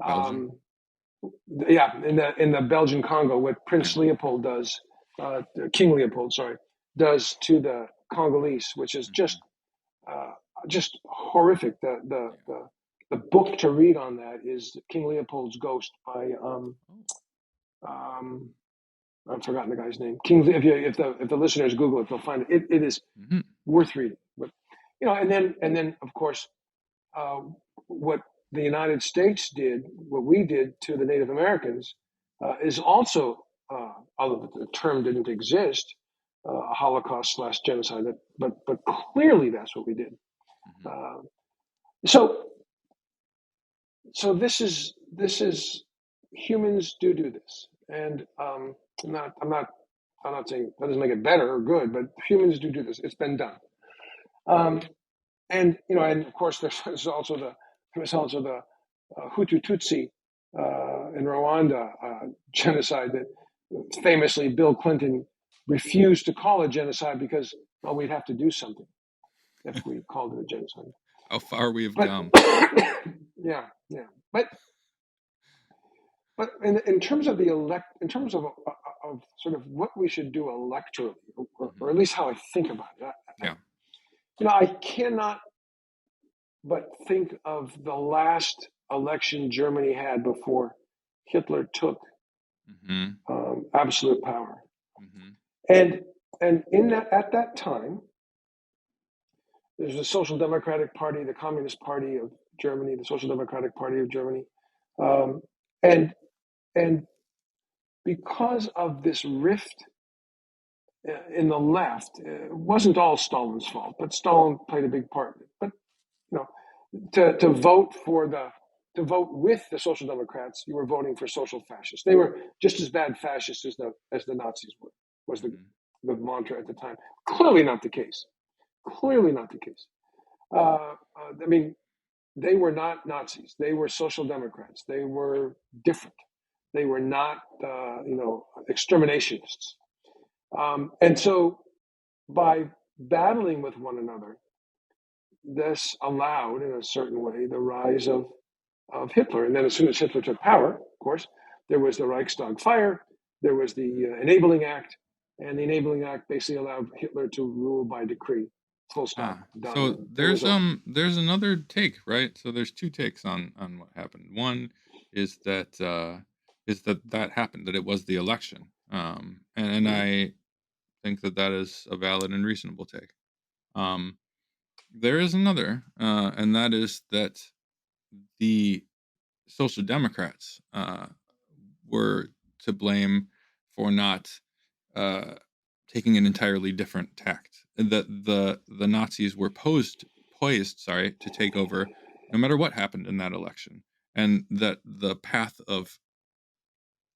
in the Belgian Congo, what Prince Leopold does, King Leopold, does to the Congolese, which is just horrific. The book to read on that is King Leopold's Ghost by I've forgotten the guy's name. If the listeners Google it, they'll find it. It is worth reading. But and then of course, what the United States did, what we did to the Native Americans, is also, although the term didn't exist, a Holocaust / genocide. But clearly that's what we did. So this is humans do this, and I'm not saying that doesn't make it better or good, but humans do this. It's been done, and of course there's also the Hutu Tutsi in Rwanda genocide that famously Bill Clinton refused to call it genocide because we'd have to do something if we called it a genocide. How far we have come. Yeah. But in terms of in terms of sort of what we should do electorally, or at least how I think about it. I cannot but think of the last election Germany had before Hitler took absolute power, and in at that time, there's the Social Democratic Party, the Communist Party of Germany, the Social Democratic Party of Germany, and because of this rift in the left, it wasn't all Stalin's fault, but Stalin played a big part in it. But to vote with the Social Democrats, you were voting for social fascists. They were just as bad fascists as the Nazis were. Was the mantra at the time. Clearly not the case. I mean, they were not Nazis. They were Social Democrats. They were different. They were not, exterminationists. And so by battling with one another, this allowed, in a certain way, the rise of Hitler. And then as soon as Hitler took power, of course, there was the Reichstag fire, there was the Enabling Act, and the Enabling Act basically allowed Hitler to rule by decree. Full stop. So there's another take, right? So there's two takes on what happened. One is that happened, that it was the election, and I think that is a valid and reasonable take. There is another, and that is that the Social Democrats were to blame for not taking an entirely different tact. That the Nazis were poised to take over no matter what happened in that election, and that the path of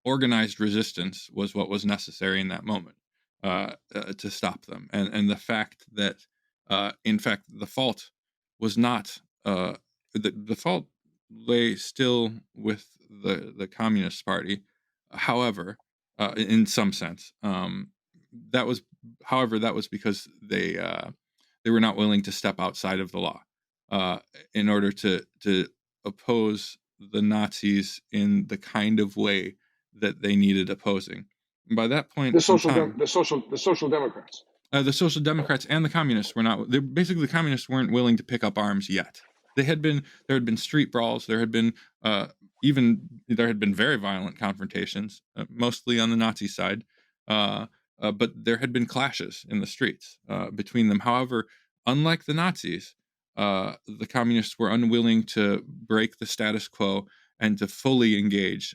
organized resistance was what was necessary in that moment to stop them, and the fact that in fact the fault was not the fault lay still with the Communist Party. However, in some sense, that was because they were not willing to step outside of the law in order to oppose the Nazis in the kind of way that they needed opposing. And by that point, the Social Democrats. The Social Democrats and the Communists were not. Basically, the Communists weren't willing to pick up arms yet. There had been street brawls. There had been very violent confrontations, mostly on the Nazi side. But there had been clashes in the streets between them. However, unlike the Nazis, the communists were unwilling to break the status quo and to fully engage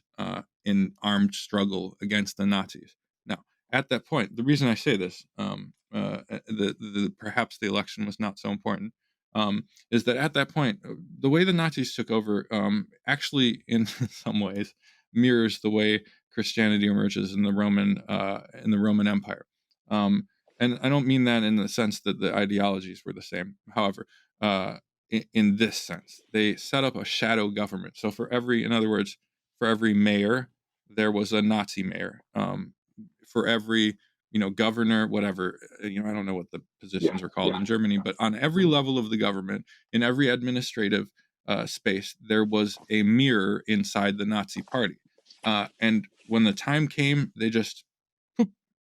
in armed struggle against the Nazis. Now, at that point, the reason I say this, perhaps the election was not so important, is that at that point, the way the Nazis took over actually, in some ways, mirrors the way Christianity emerges in the Roman Empire. And I don't mean that in the sense that the ideologies were the same. However, in this sense, they set up a shadow government. So in other words, for every mayor, there was a Nazi mayor. For every governor, whatever, I don't know what the positions were called in Germany, but on every level of the government, in every administrative space, there was a mirror inside the Nazi party. And when the time came, they just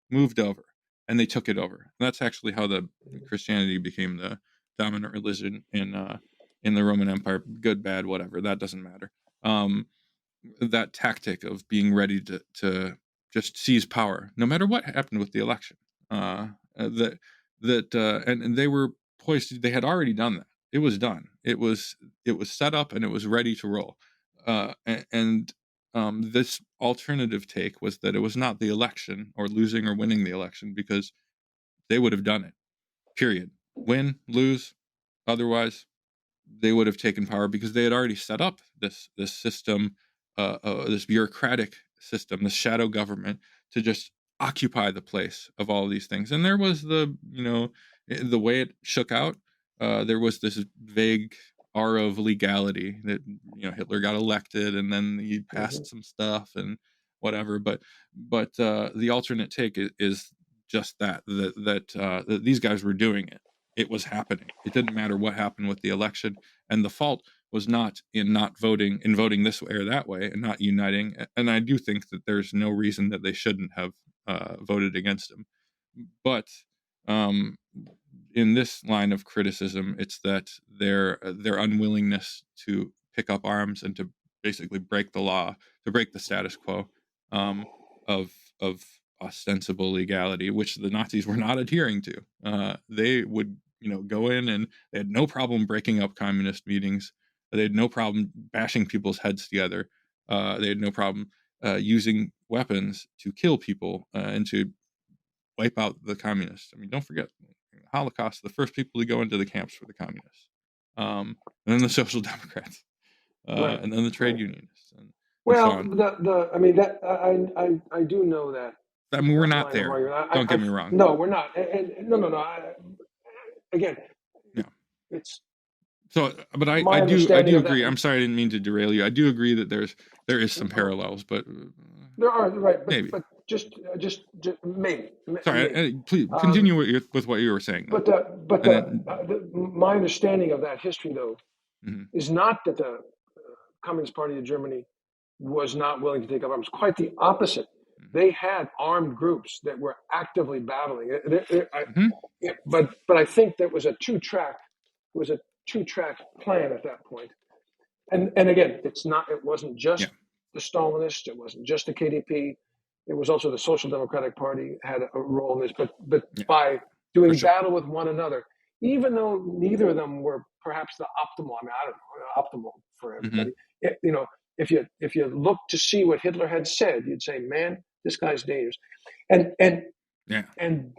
moved over and they took it over. And that's actually how the Christianity became the dominant religion in the Roman Empire. Good, bad, whatever, that doesn't matter. That tactic of being ready to just seize power, no matter what happened with the election. And they were poised. They had already done that. It was done. It was set up and it was ready to roll. This alternative take was that it was not the election or losing or winning the election, because they would have done it. Period. Win, lose, otherwise, they would have taken power because they had already set up this system, this bureaucratic system, this shadow government, to just occupy the place of all of these things. And there was the way it shook out. There was this vague aura of legality that Hitler got elected and then he passed some stuff and whatever. But the alternate take is just that these guys were doing it. It was happening. It didn't matter what happened with the election, and the fault was not in voting this way or that way, and not uniting. And I do think that there's no reason that they shouldn't have voted against him. But in this line of criticism, it's that their unwillingness to pick up arms and to basically break the law, to break the status quo of ostensible legality, which the Nazis were not adhering to. They would go in and they had no problem breaking up communist meetings. They had no problem bashing people's heads together. They had no problem using weapons to kill people and to wipe out the communists. I mean, don't forget, the Holocaust, the first people to go into the camps were the communists. And then the Social Democrats. And then the trade unionists. And well, so on. I do know that. I mean, we're not there. Don't get me wrong. No, we're not. No. Again, no. It's so, but I do agree. I'm sorry, I didn't mean to derail you. I do agree that there is some parallels, but there are, right? But, maybe. But just maybe. Sorry, maybe. Please continue with what you were saying. My understanding of that history, though, is not that the Communist Party of Germany was not willing to take up arms. Quite the opposite. They had armed groups that were actively battling. But I think that was a two-track plan at that point. And again, it wasn't just the Stalinists, it wasn't just the KDP, it was also the Social Democratic Party had a role in this. But by doing battle with one another, even though neither of them were perhaps the optimal, I don't know, optimal for everybody. If you look to see what Hitler had said, you'd say, man, this guy's dangerous. And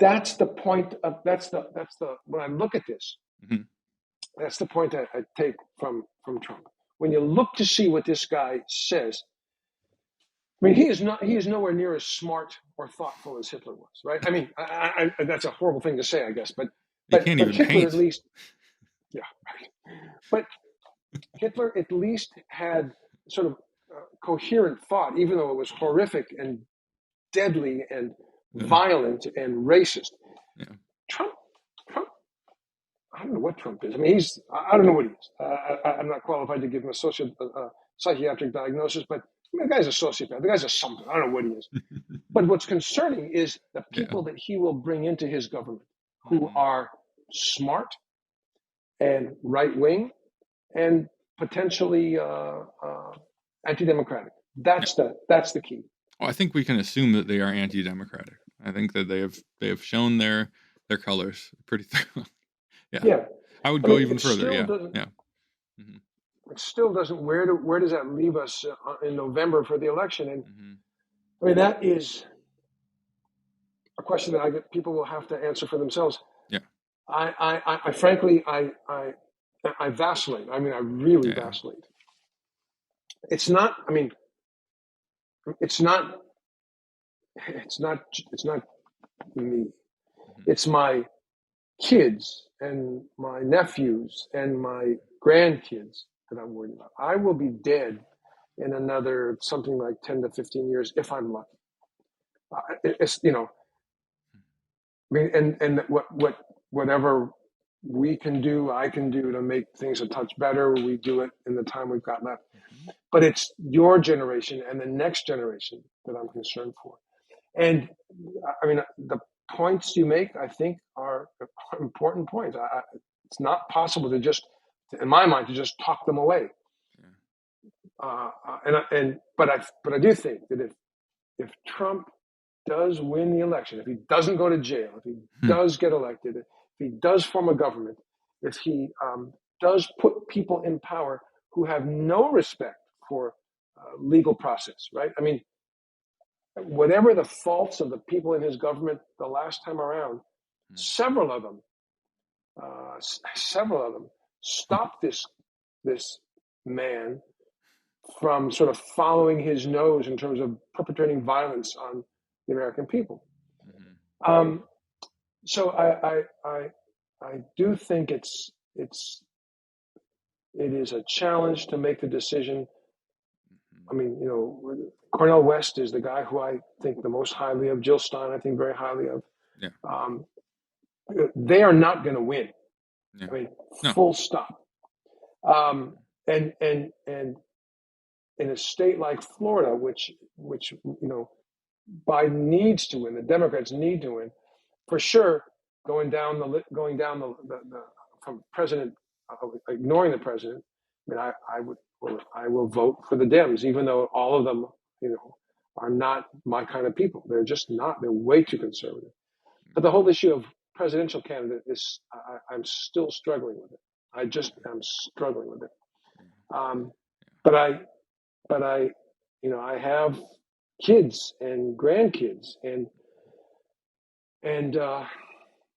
that's the point of that's the when I look at this, that's the point I take from Trump. When you look to see what this guy says, I mean, he is nowhere near as smart or thoughtful as Hitler was, right? I mean, I that's a horrible thing to say, I guess, but Hitler paint. at least, but Hitler at least had sort of coherent thought, even though it was horrific and deadly and violent and racist. Trump, I don't know what Trump is. I mean, I don't know what he is. I'm not qualified to give him a psychiatric diagnosis, but the guy's a sociopath. The guy's a something. I don't know what he is. But what's concerning is the people that he will bring into his government who are smart and right-wing and potentially anti-democratic. That's the key. Well, I think we can assume that they are anti-democratic. I think that they have shown their colors pretty thoroughly Yeah. I would I go mean, even it further. still Yeah. doesn't. Yeah. Mhm. It still doesn't. Where does that leave us in November for the election? And Mhm. I mean, that is a question that people will have to answer for themselves. Yeah. I frankly, I vacillate. I mean, I really Yeah. vacillate. It's not. I mean, it's not. It's not. It's not me. Mhm. It's my kids and my nephews and my grandkids that I'm worried about. I will be dead in another something like 10 to 15 years if I'm lucky. It's I mean, and whatever we can do, I can do to make things a touch better. We do it in the time we've got left. Mhm. But it's your generation and the next generation that I'm concerned for. And I mean, the points you make, I think, are important points. It's not possible to just, in my mind, to just talk them away. But I do think that if Trump does win the election, if he doesn't go to jail, if he does get elected, if he does form a government, if he does put people in power who have no respect for legal process, right? I mean, whatever the faults of the people in his government the last time around, several of them stopped this man from sort of following his nose in terms of perpetrating violence on the American people. So I do think it is a challenge to make the decision. I mean, Cornel West is the guy who I think the most highly of. Jill Stein, I think very highly of. Yeah. They are not going to win. Yeah. I mean, No. full stop. And in a state like Florida, which Biden needs to win, the Democrats need to win, for sure. Going down the from president, ignoring the president. I mean, I will vote for the Dems, even though all of them, are not my kind of people. They're just not. They're way too conservative. But the whole issue of presidential candidate is, I'm still struggling with it. I just am struggling with it. But I have kids and grandkids, and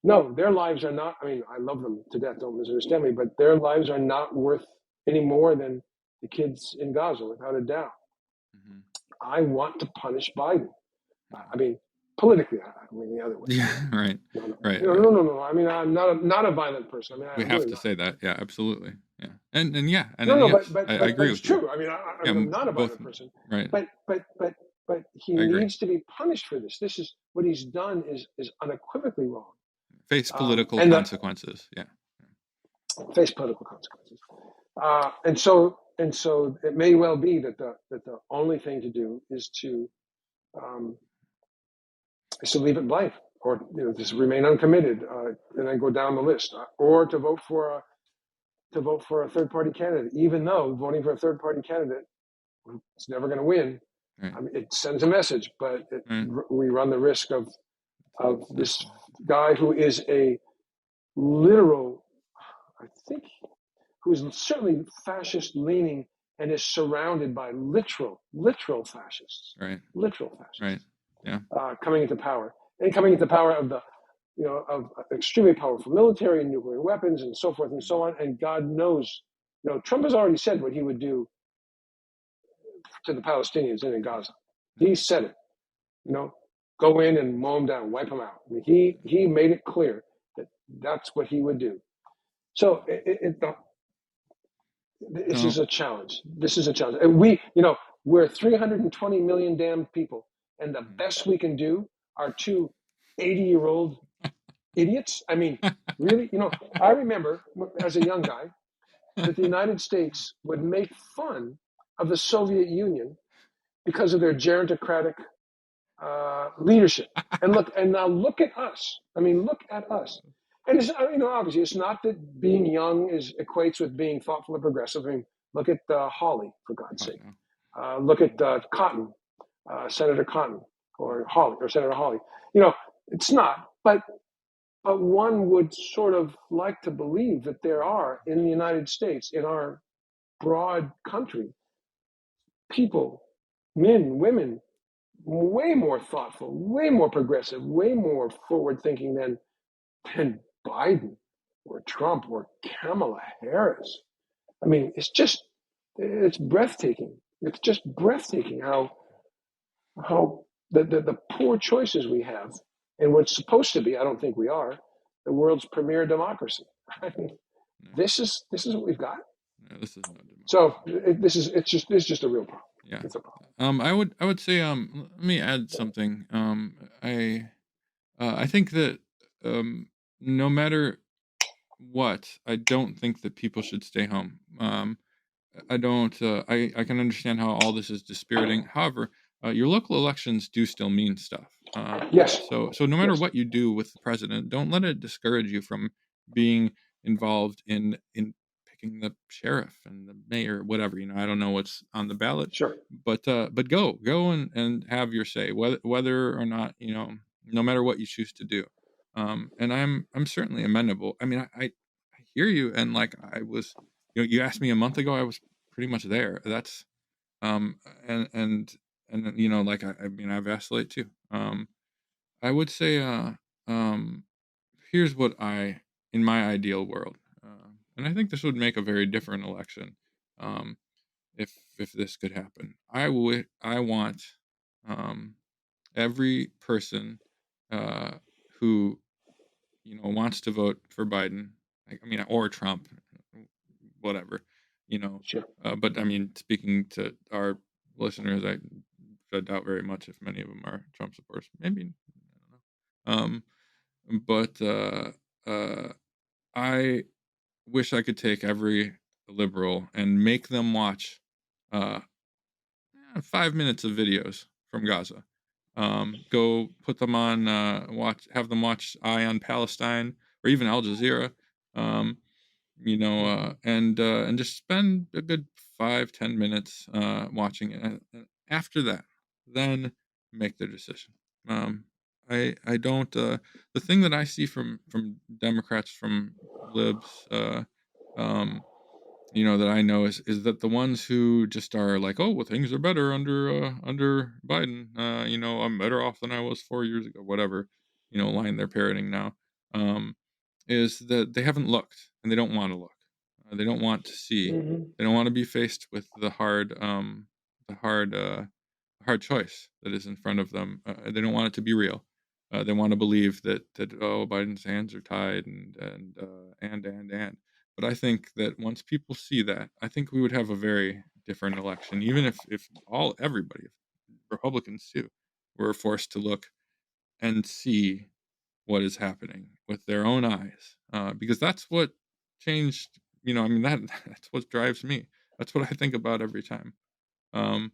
no, their lives are not. I mean, I love them to death. Don't misunderstand me, but their lives are not worth any more than the kids in Gaza, without a doubt. I want to punish Biden. I mean, politically, I mean the other way. Yeah, right. Right. No. I mean, I'm not a violent person. I mean, We I'm have really to not. say that. Yeah, absolutely. Yeah. And yes, But I agree it's with you. true. I mean, I'm not a violent person. Right. But he needs to be punished for this. This is what he's done is unequivocally wrong. Face political consequences. Yeah. Face political consequences. And so it may well be that the only thing to do is to leave it blank, or just remain uncommitted, and then go down the list, or to vote for a third party candidate, even though voting for a third party candidate is never going to win. Right. I mean, it sends a message, but we run the risk of this guy who is a literal, I think, who is certainly fascist leaning and is surrounded by literal fascists. Right. Literal fascists. Right. Yeah. Coming into power of the, of extremely powerful military and nuclear weapons and so forth and so on. And God knows, Trump has already said what he would do to the Palestinians in Gaza. He said it, go in and mow them down, wipe them out. I mean, he made it clear that that's what he would do. So this is a challenge. This is a challenge. And we're 320 million damn people. And the best we can do are two 80-year-old idiots. I mean, really? I remember as a young guy that the United States would make fun of the Soviet Union because of their gerontocratic leadership. And now look at us. I mean, look at us. And it's, obviously, it's not that being young equates with being thoughtful and progressive. I mean, look at Hawley, for God's sake. Look at Cotton, Senator Cotton, or Hawley, or Senator Hawley. It's not. But But one would sort of like to believe that there are, in the United States, in our broad country, people, men, women, way more thoughtful, way more progressive, way more forward-thinking than Biden or Trump or Kamala Harris. I mean, it's breathtaking. It's just breathtaking how the poor choices we have, and what's supposed to be, I don't think we are, the world's premier democracy. I mean, this is what we've got. Yeah, this is no democracy. So it's just a real problem. Yeah. It's a problem. I would say let me add something. I think that no matter what, I don't think that people should stay home. I don't. I can understand how all this is dispiriting. However, your local elections do still mean stuff. Yes. So no matter Yes. what you do with the president, don't let it discourage you from being involved in picking the sheriff and the mayor, whatever. I don't know what's on the ballot. Sure. But go and have your say, whether or not no matter what you choose to do. And I'm certainly amenable. I mean, I hear you, and like I was, you asked me a month ago, I was pretty much there. That's and like I mean, I vacillate too. I would say here's what in my ideal world, and I think this would make a very different election. If this could happen, I want every person who wants to vote for Biden, I mean, or Trump, whatever, Sure. but I mean, speaking to our listeners, I doubt very much if many of them are Trump supporters. Maybe, I don't know. But I wish I could take every liberal and make them watch 5 minutes of videos from Gaza. Go put them on, have them watch Eye on Palestine or even Al Jazeera, and just spend a good 5-10 minutes watching it. And after that, then make their decision. I don't. The thing that I see from Democrats, from libs, that I know is that the ones who just are like, oh, well, things are better under Biden. I'm better off than I was 4 years ago. Whatever, line they're parroting now, is that they haven't looked and they don't want to look. They don't want to see. Mm-hmm. They don't want to be faced with the hard choice that is in front of them. They don't want it to be real. They want to believe that Biden's hands are tied and. But I think that once people see that, I think we would have a very different election, even if everybody, if Republicans too, were forced to look and see what is happening with their own eyes, because that's what changed. I mean, that's what drives me. That's what I think about every time. I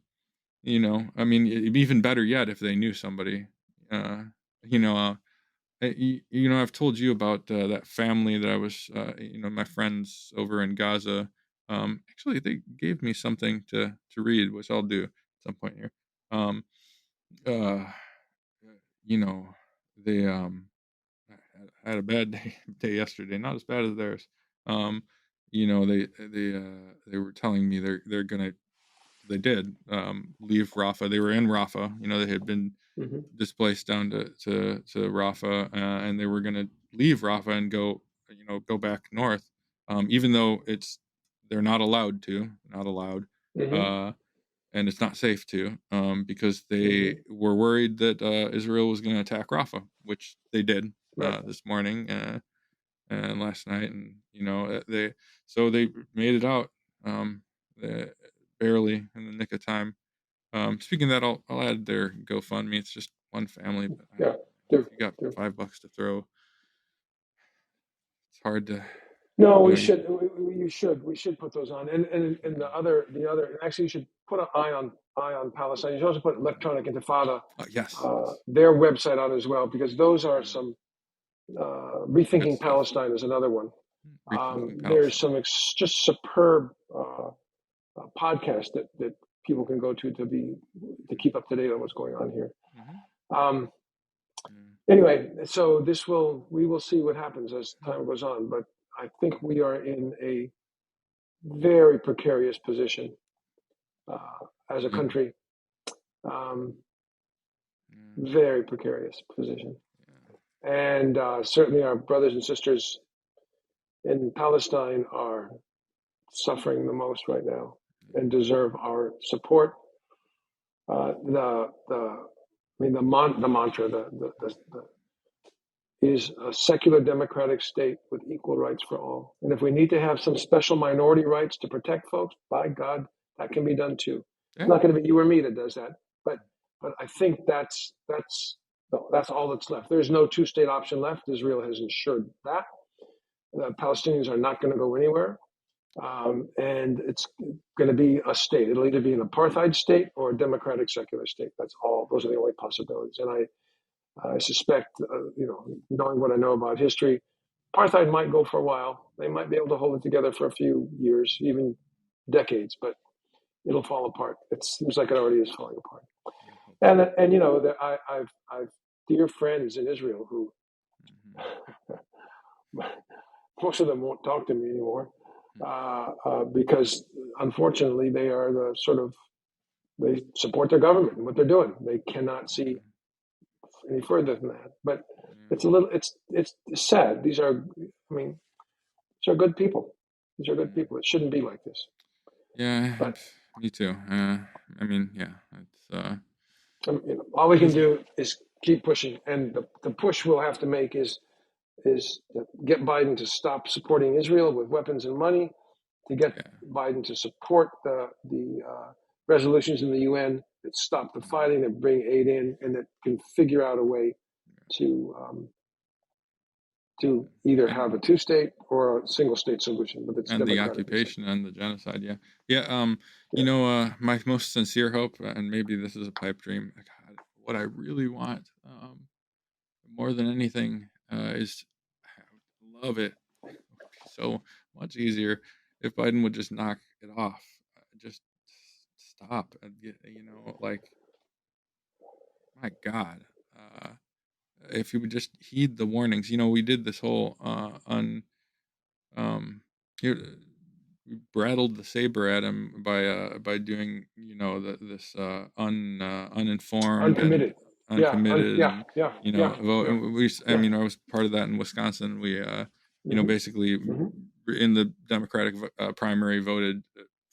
mean, it'd be even better yet if they knew somebody. I've told you about that family that I was, my friends over in Gaza. Actually, they gave me something to read, which I'll do at some point here. Uh, they I had a bad day yesterday, not as bad as theirs. They were telling me they did leave Rafah. They were in Rafah. They had been Mm-hmm. displaced down to Rafah, and they were going to leave Rafah and go back north, even though they're not allowed. Mm-hmm. And it's not safe to, because they were worried that Israel was going to attack Rafah, which they did this morning and last night, and they made it out barely in the nick of time. Speaking of that, I'll add their GoFundMe. It's just one family, but if you got $5 to throw, it's hard to. No, we should. We should put those on, and the other. Actually, you should put an eye on Palestine. You should also put Electronic Intifada. Yes. Their website on as well, because those are some. Rethinking Palestine is another one. There's some just superb podcasts that people can go to keep up to date on what's going on here. Mm-hmm. Anyway, so we will see what happens as time goes on, but I think we are in a very precarious position as a country. Very precarious position. And certainly our brothers and sisters in Palestine are suffering the most right now and deserve our support. The mantra is a secular democratic state with equal rights for all. And if we need to have some special minority rights to protect folks, by God, that can be done too. It's not going to be you or me that does that, but I think that's all that's left. There's no two-state option left. Israel has ensured that. The Palestinians are not going to go anywhere. And it's going to be a state. It'll either be an apartheid state or a democratic secular state. That's all. Those are the only possibilities. And I suspect, knowing what I know about history, apartheid might go for a while. They might be able to hold it together for a few years, even decades, but it'll fall apart. It seems like it already is falling apart. And I've dear friends in Israel who most of them won't talk to me anymore because unfortunately they are they support their government and what they're doing. They cannot see any further than that. But it's sad. These are good people. These are good people. It shouldn't be like this. Yeah, but, me too. all we can do is keep pushing, and the push we'll have to make is get Biden to stop supporting Israel with weapons and money, to get Biden to support the resolutions in the UN that stop the fighting, that bring aid in, and that can figure out a way to either have a two-state or a single-state solution. But it's and the occupation and the genocide. My most sincere hope, and maybe this is a pipe dream, God, what I really want more than anything is, I love it. It would be so much easier if Biden would just knock it off, just stop, and my God, if he would just heed the warnings. We did this whole we brattled the saber at him by doing this uninformed, uncommitted. Uncommitted, vote. Yeah. I was part of that in Wisconsin. We, basically in the Democratic primary voted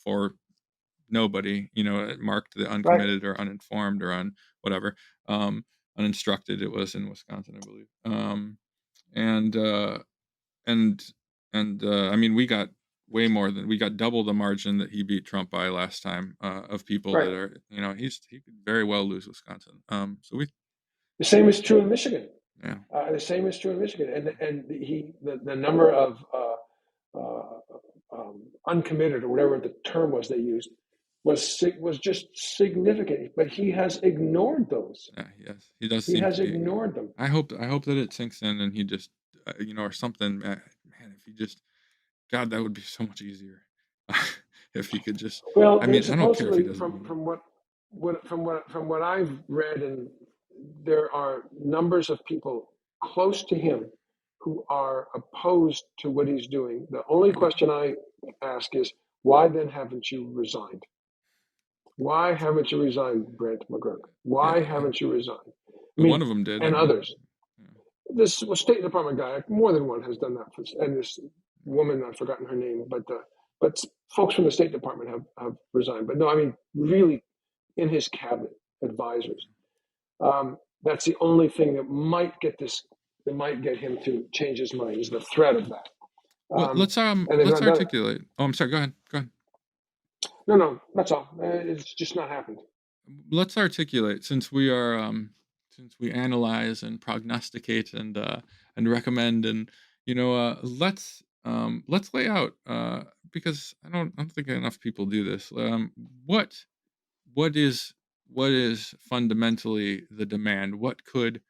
for nobody. It marked the uncommitted or uninformed or whatever, uninstructed. It was in Wisconsin, I believe. We got double the margin that he beat Trump by last time of people that are, he could very well lose Wisconsin. The same is true in Michigan. Yeah. The same is true in Michigan, and the number of uncommitted or whatever the term was they used was just significant. But he has ignored those. Yeah, yes, he does. He has ignored them. I hope that it sinks in, and he just or something. Man, if he just, God, that would be so much easier if he could just. Well, I don't care if he doesn't. From what I've read, and there are numbers of people close to him who are opposed to what he's doing. The only question I ask is, why then haven't you resigned? Why haven't you resigned, Brent McGurk? Why haven't you resigned? One of them did, and others. This State Department guy, more than one, has done that. And this woman, I've forgotten her name, but folks from the State Department have resigned. But no, really, in his cabinet, advisors. That's the only thing that might get him to change his mind, is the threat of that. Well, let's articulate. Oh, I'm sorry. Go ahead. No, that's all. It's just not happened. Let's articulate, since we are since we analyze and prognosticate and recommend, and let's lay out, because I don't think enough people do this. What is fundamentally the demand? What could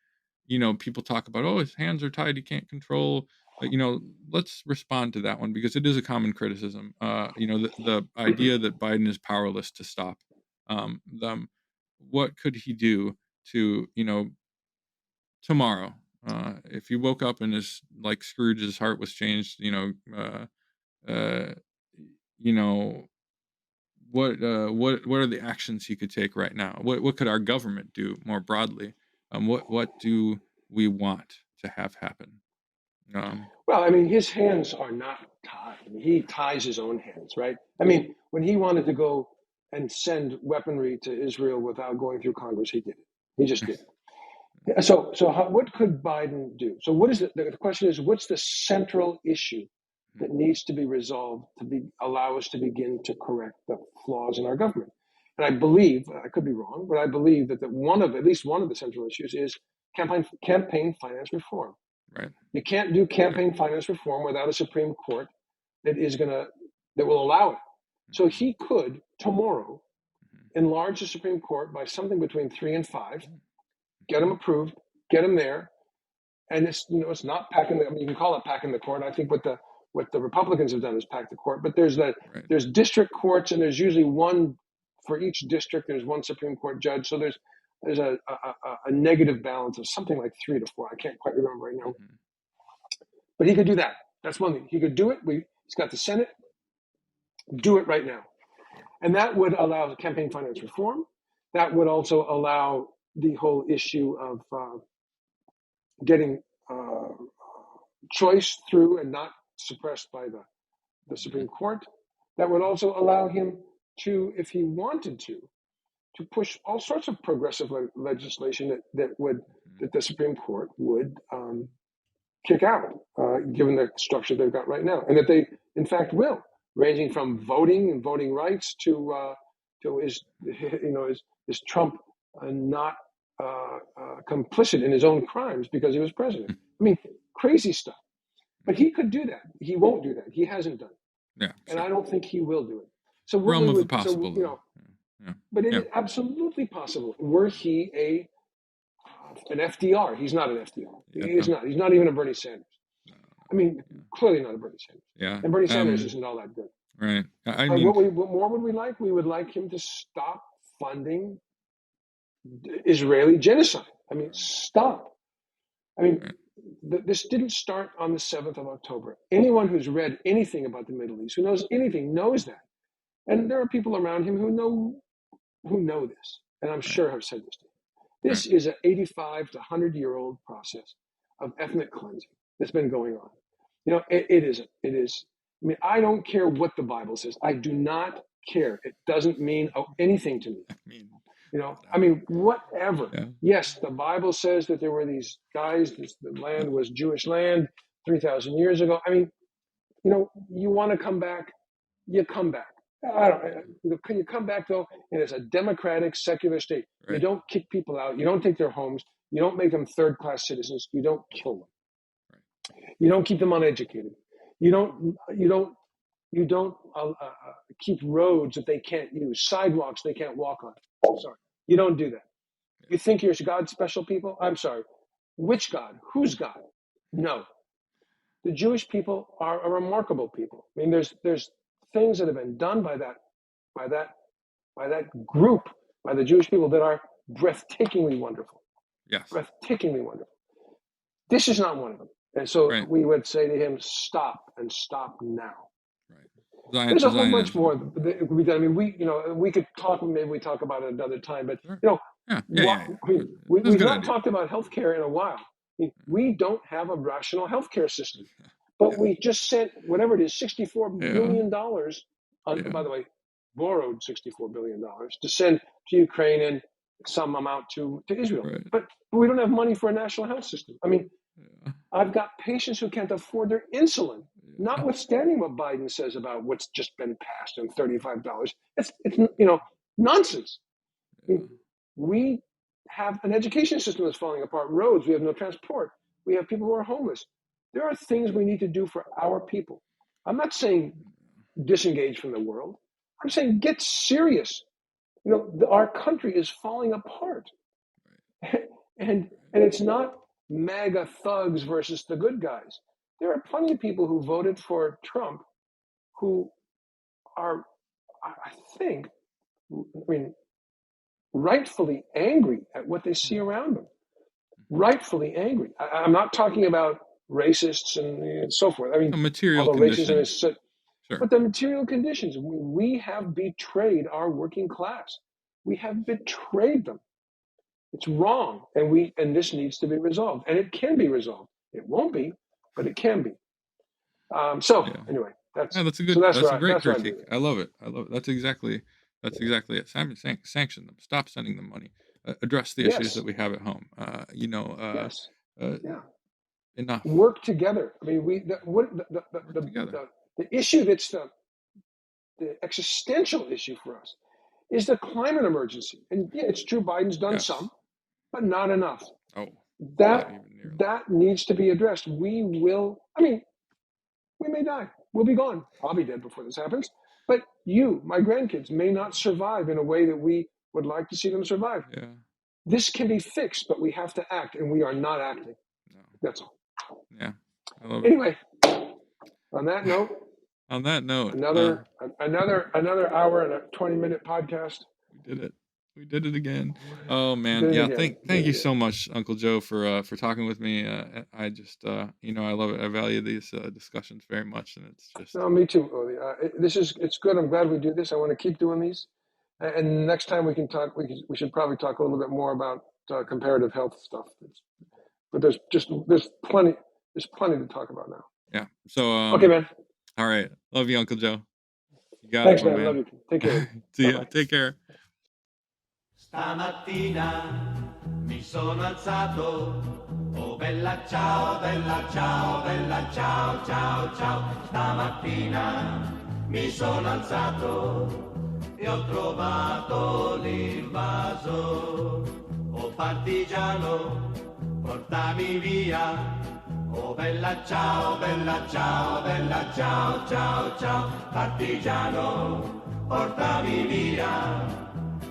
people talk about? Oh, his hands are tied, he can't control. Let's respond to that one, because it is a common criticism. The idea that Biden is powerless to stop them. What could he do to tomorrow If he woke up and his like Scrooge's heart was changed, uh, you know, what are the actions he could take right now? What could our government do more broadly? What do we want to have happen? Well, I mean, his hands are not tied. I mean, he ties his own hands, right? I mean, when he wanted to go and send weaponry to Israel without going through Congress, he did it. He just did it. What could Biden do? So, what is it? The question is, what's the central issue that needs to be resolved to allow us to begin to correct the flaws in our government? And I believe, I could be wrong, but I believe that at least one of the central issues is campaign finance reform. Right. You can't do campaign finance reform without a Supreme Court that will allow it. So he could tomorrow enlarge the Supreme Court by something between 3 and 5, get them approved, get them there, and it's not packing. You can call it packing the court. I think what the Republicans have done is pack the court. But there's district courts, and there's usually one for each district. There's one Supreme Court judge. So there's a negative balance of something like 3 to 4. I can't quite remember right now. But he could do that. That's one thing. He could do it. He's got the Senate. Do it right now. And that would allow campaign finance reform. That would also allow the whole issue of getting choice through and not suppressed by the Supreme Court. That would also allow him to, if he wanted to push all sorts of progressive legislation that the Supreme Court would kick out, given the structure they've got right now, and that they, in fact, will, ranging from voting and voting rights to is Trump not complicit in his own crimes because he was president. I mean, crazy stuff. But he could do that. He won't do that. He hasn't done it. Yeah, and I don't think he will do it. So realm of the possible. But it is absolutely possible. Were he an FDR? He's not an FDR. He's not. He's not even a Bernie Sanders. I mean, clearly not a Bernie Sanders. Yeah. And Bernie Sanders isn't all that good. Right. What more would we like? We would like him to stop funding Israeli genocide. I mean, stop. I mean, this didn't start on the 7th of October. Anyone who's read anything about the Middle East, who knows anything, knows that. And there are people around him who know this, and I'm sure have said this to him. This is an 85 to 100-year-old process of ethnic cleansing that's been going on. It is. I mean, I don't care what the Bible says. I do not care. It doesn't mean anything to me. I mean, whatever. Yeah. Yes, the Bible says that there were these guys, the land was Jewish land 3,000 years ago. I mean, you want to come back, you come back. Can you come back, though, and it's a democratic, secular state? Right. You don't kick people out. You don't take their homes. You don't make them third-class citizens. You don't kill them. Right. You don't keep them uneducated. You don't keep roads that they can't use, sidewalks they can't walk on. Sorry, you don't do that. You think you're God's special people? I'm sorry. Which God? Whose God? No. The Jewish people are a remarkable people. I mean, there's things that have been done by that group, by the Jewish people, that are breathtakingly wonderful. Yes. Breathtakingly wonderful. This is not one of them. And so we would say to him, stop, and stop now. Right. There's a whole bunch more that we done. I mean, we could talk, maybe we talk about it another time, but we've not talked about healthcare in a while. I mean, we don't have a rational healthcare system. But we just sent whatever it is, $64 billion, by the way, borrowed $64 billion to send to Ukraine and some amount to Israel. Right. But we don't have money for a national health system. I mean, I've got patients who can't afford their insulin, notwithstanding what Biden says about what's just been passed and $35. It's nonsense. I mean, we have an education system that's falling apart, roads, we have no transport, we have people who are homeless. There are things we need to do for our people. I'm not saying disengage from the world. I'm saying get serious. Our country is falling apart. And it's not MAGA thugs versus the good guys. There are plenty of people who voted for Trump who are, I think, rightfully angry at what they see around them. rightfully angry. I'm not talking about racists and so forth. I mean, A material although condition. racism is such, Sure. but the material conditions, we have betrayed our working class. We have betrayed them. It's wrong, and this needs to be resolved, and it can be resolved. It won't be, but it can be. Anyway, that's a good. So that's a great that's critique. I love it. That's exactly it. Sanction them. Stop sending them money. Address the issues that we have at home. Enough. Work together. I mean, the issue that's the existential issue for us is the climate emergency. And yeah, it's true, Biden's done some, but not enough. Oh, that needs to be addressed. We may die. We'll be gone. I'll be dead before this happens. But you, my grandkids, may not survive in a way that we would like to see them survive. Yeah. This can be fixed, but we have to act, and we are not acting. No. That's all. Yeah. I love it. Anyway, on that note, another hour and a 20-minute podcast. We did it again. Oh man, thank you so much, Uncle Joe, for talking with me. I just I love it. I value these discussions very much, and it's just. No, me too. It's good. I'm glad we do this. I want to keep doing these, and next time we can talk. We should probably talk a little bit more about comparative health stuff. But there's plenty to talk about now. Yeah. So okay, man. All right. Love you, Uncle Joe. You got Thanks, it, man. Love you. Take care. See ya. Take care. Stamattina mi sono alzato, oh bella ciao, bella ciao, bella ciao, ciao, ciao. Stamattina mi sono alzato e ho trovato l'invaso, oh partigiano, portami via. Oh bella ciao, bella ciao, bella ciao, ciao, ciao, partigiano, portami via,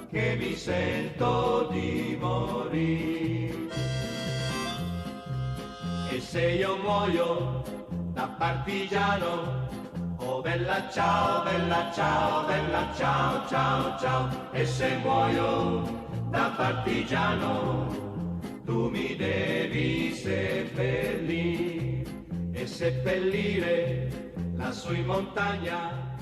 che mi sento di morire. E se io muoio da partigiano, oh bella ciao, bella ciao, bella ciao, ciao, ciao, e se muoio da partigiano, tu mi devi seppellire e seppellire lassù in montagna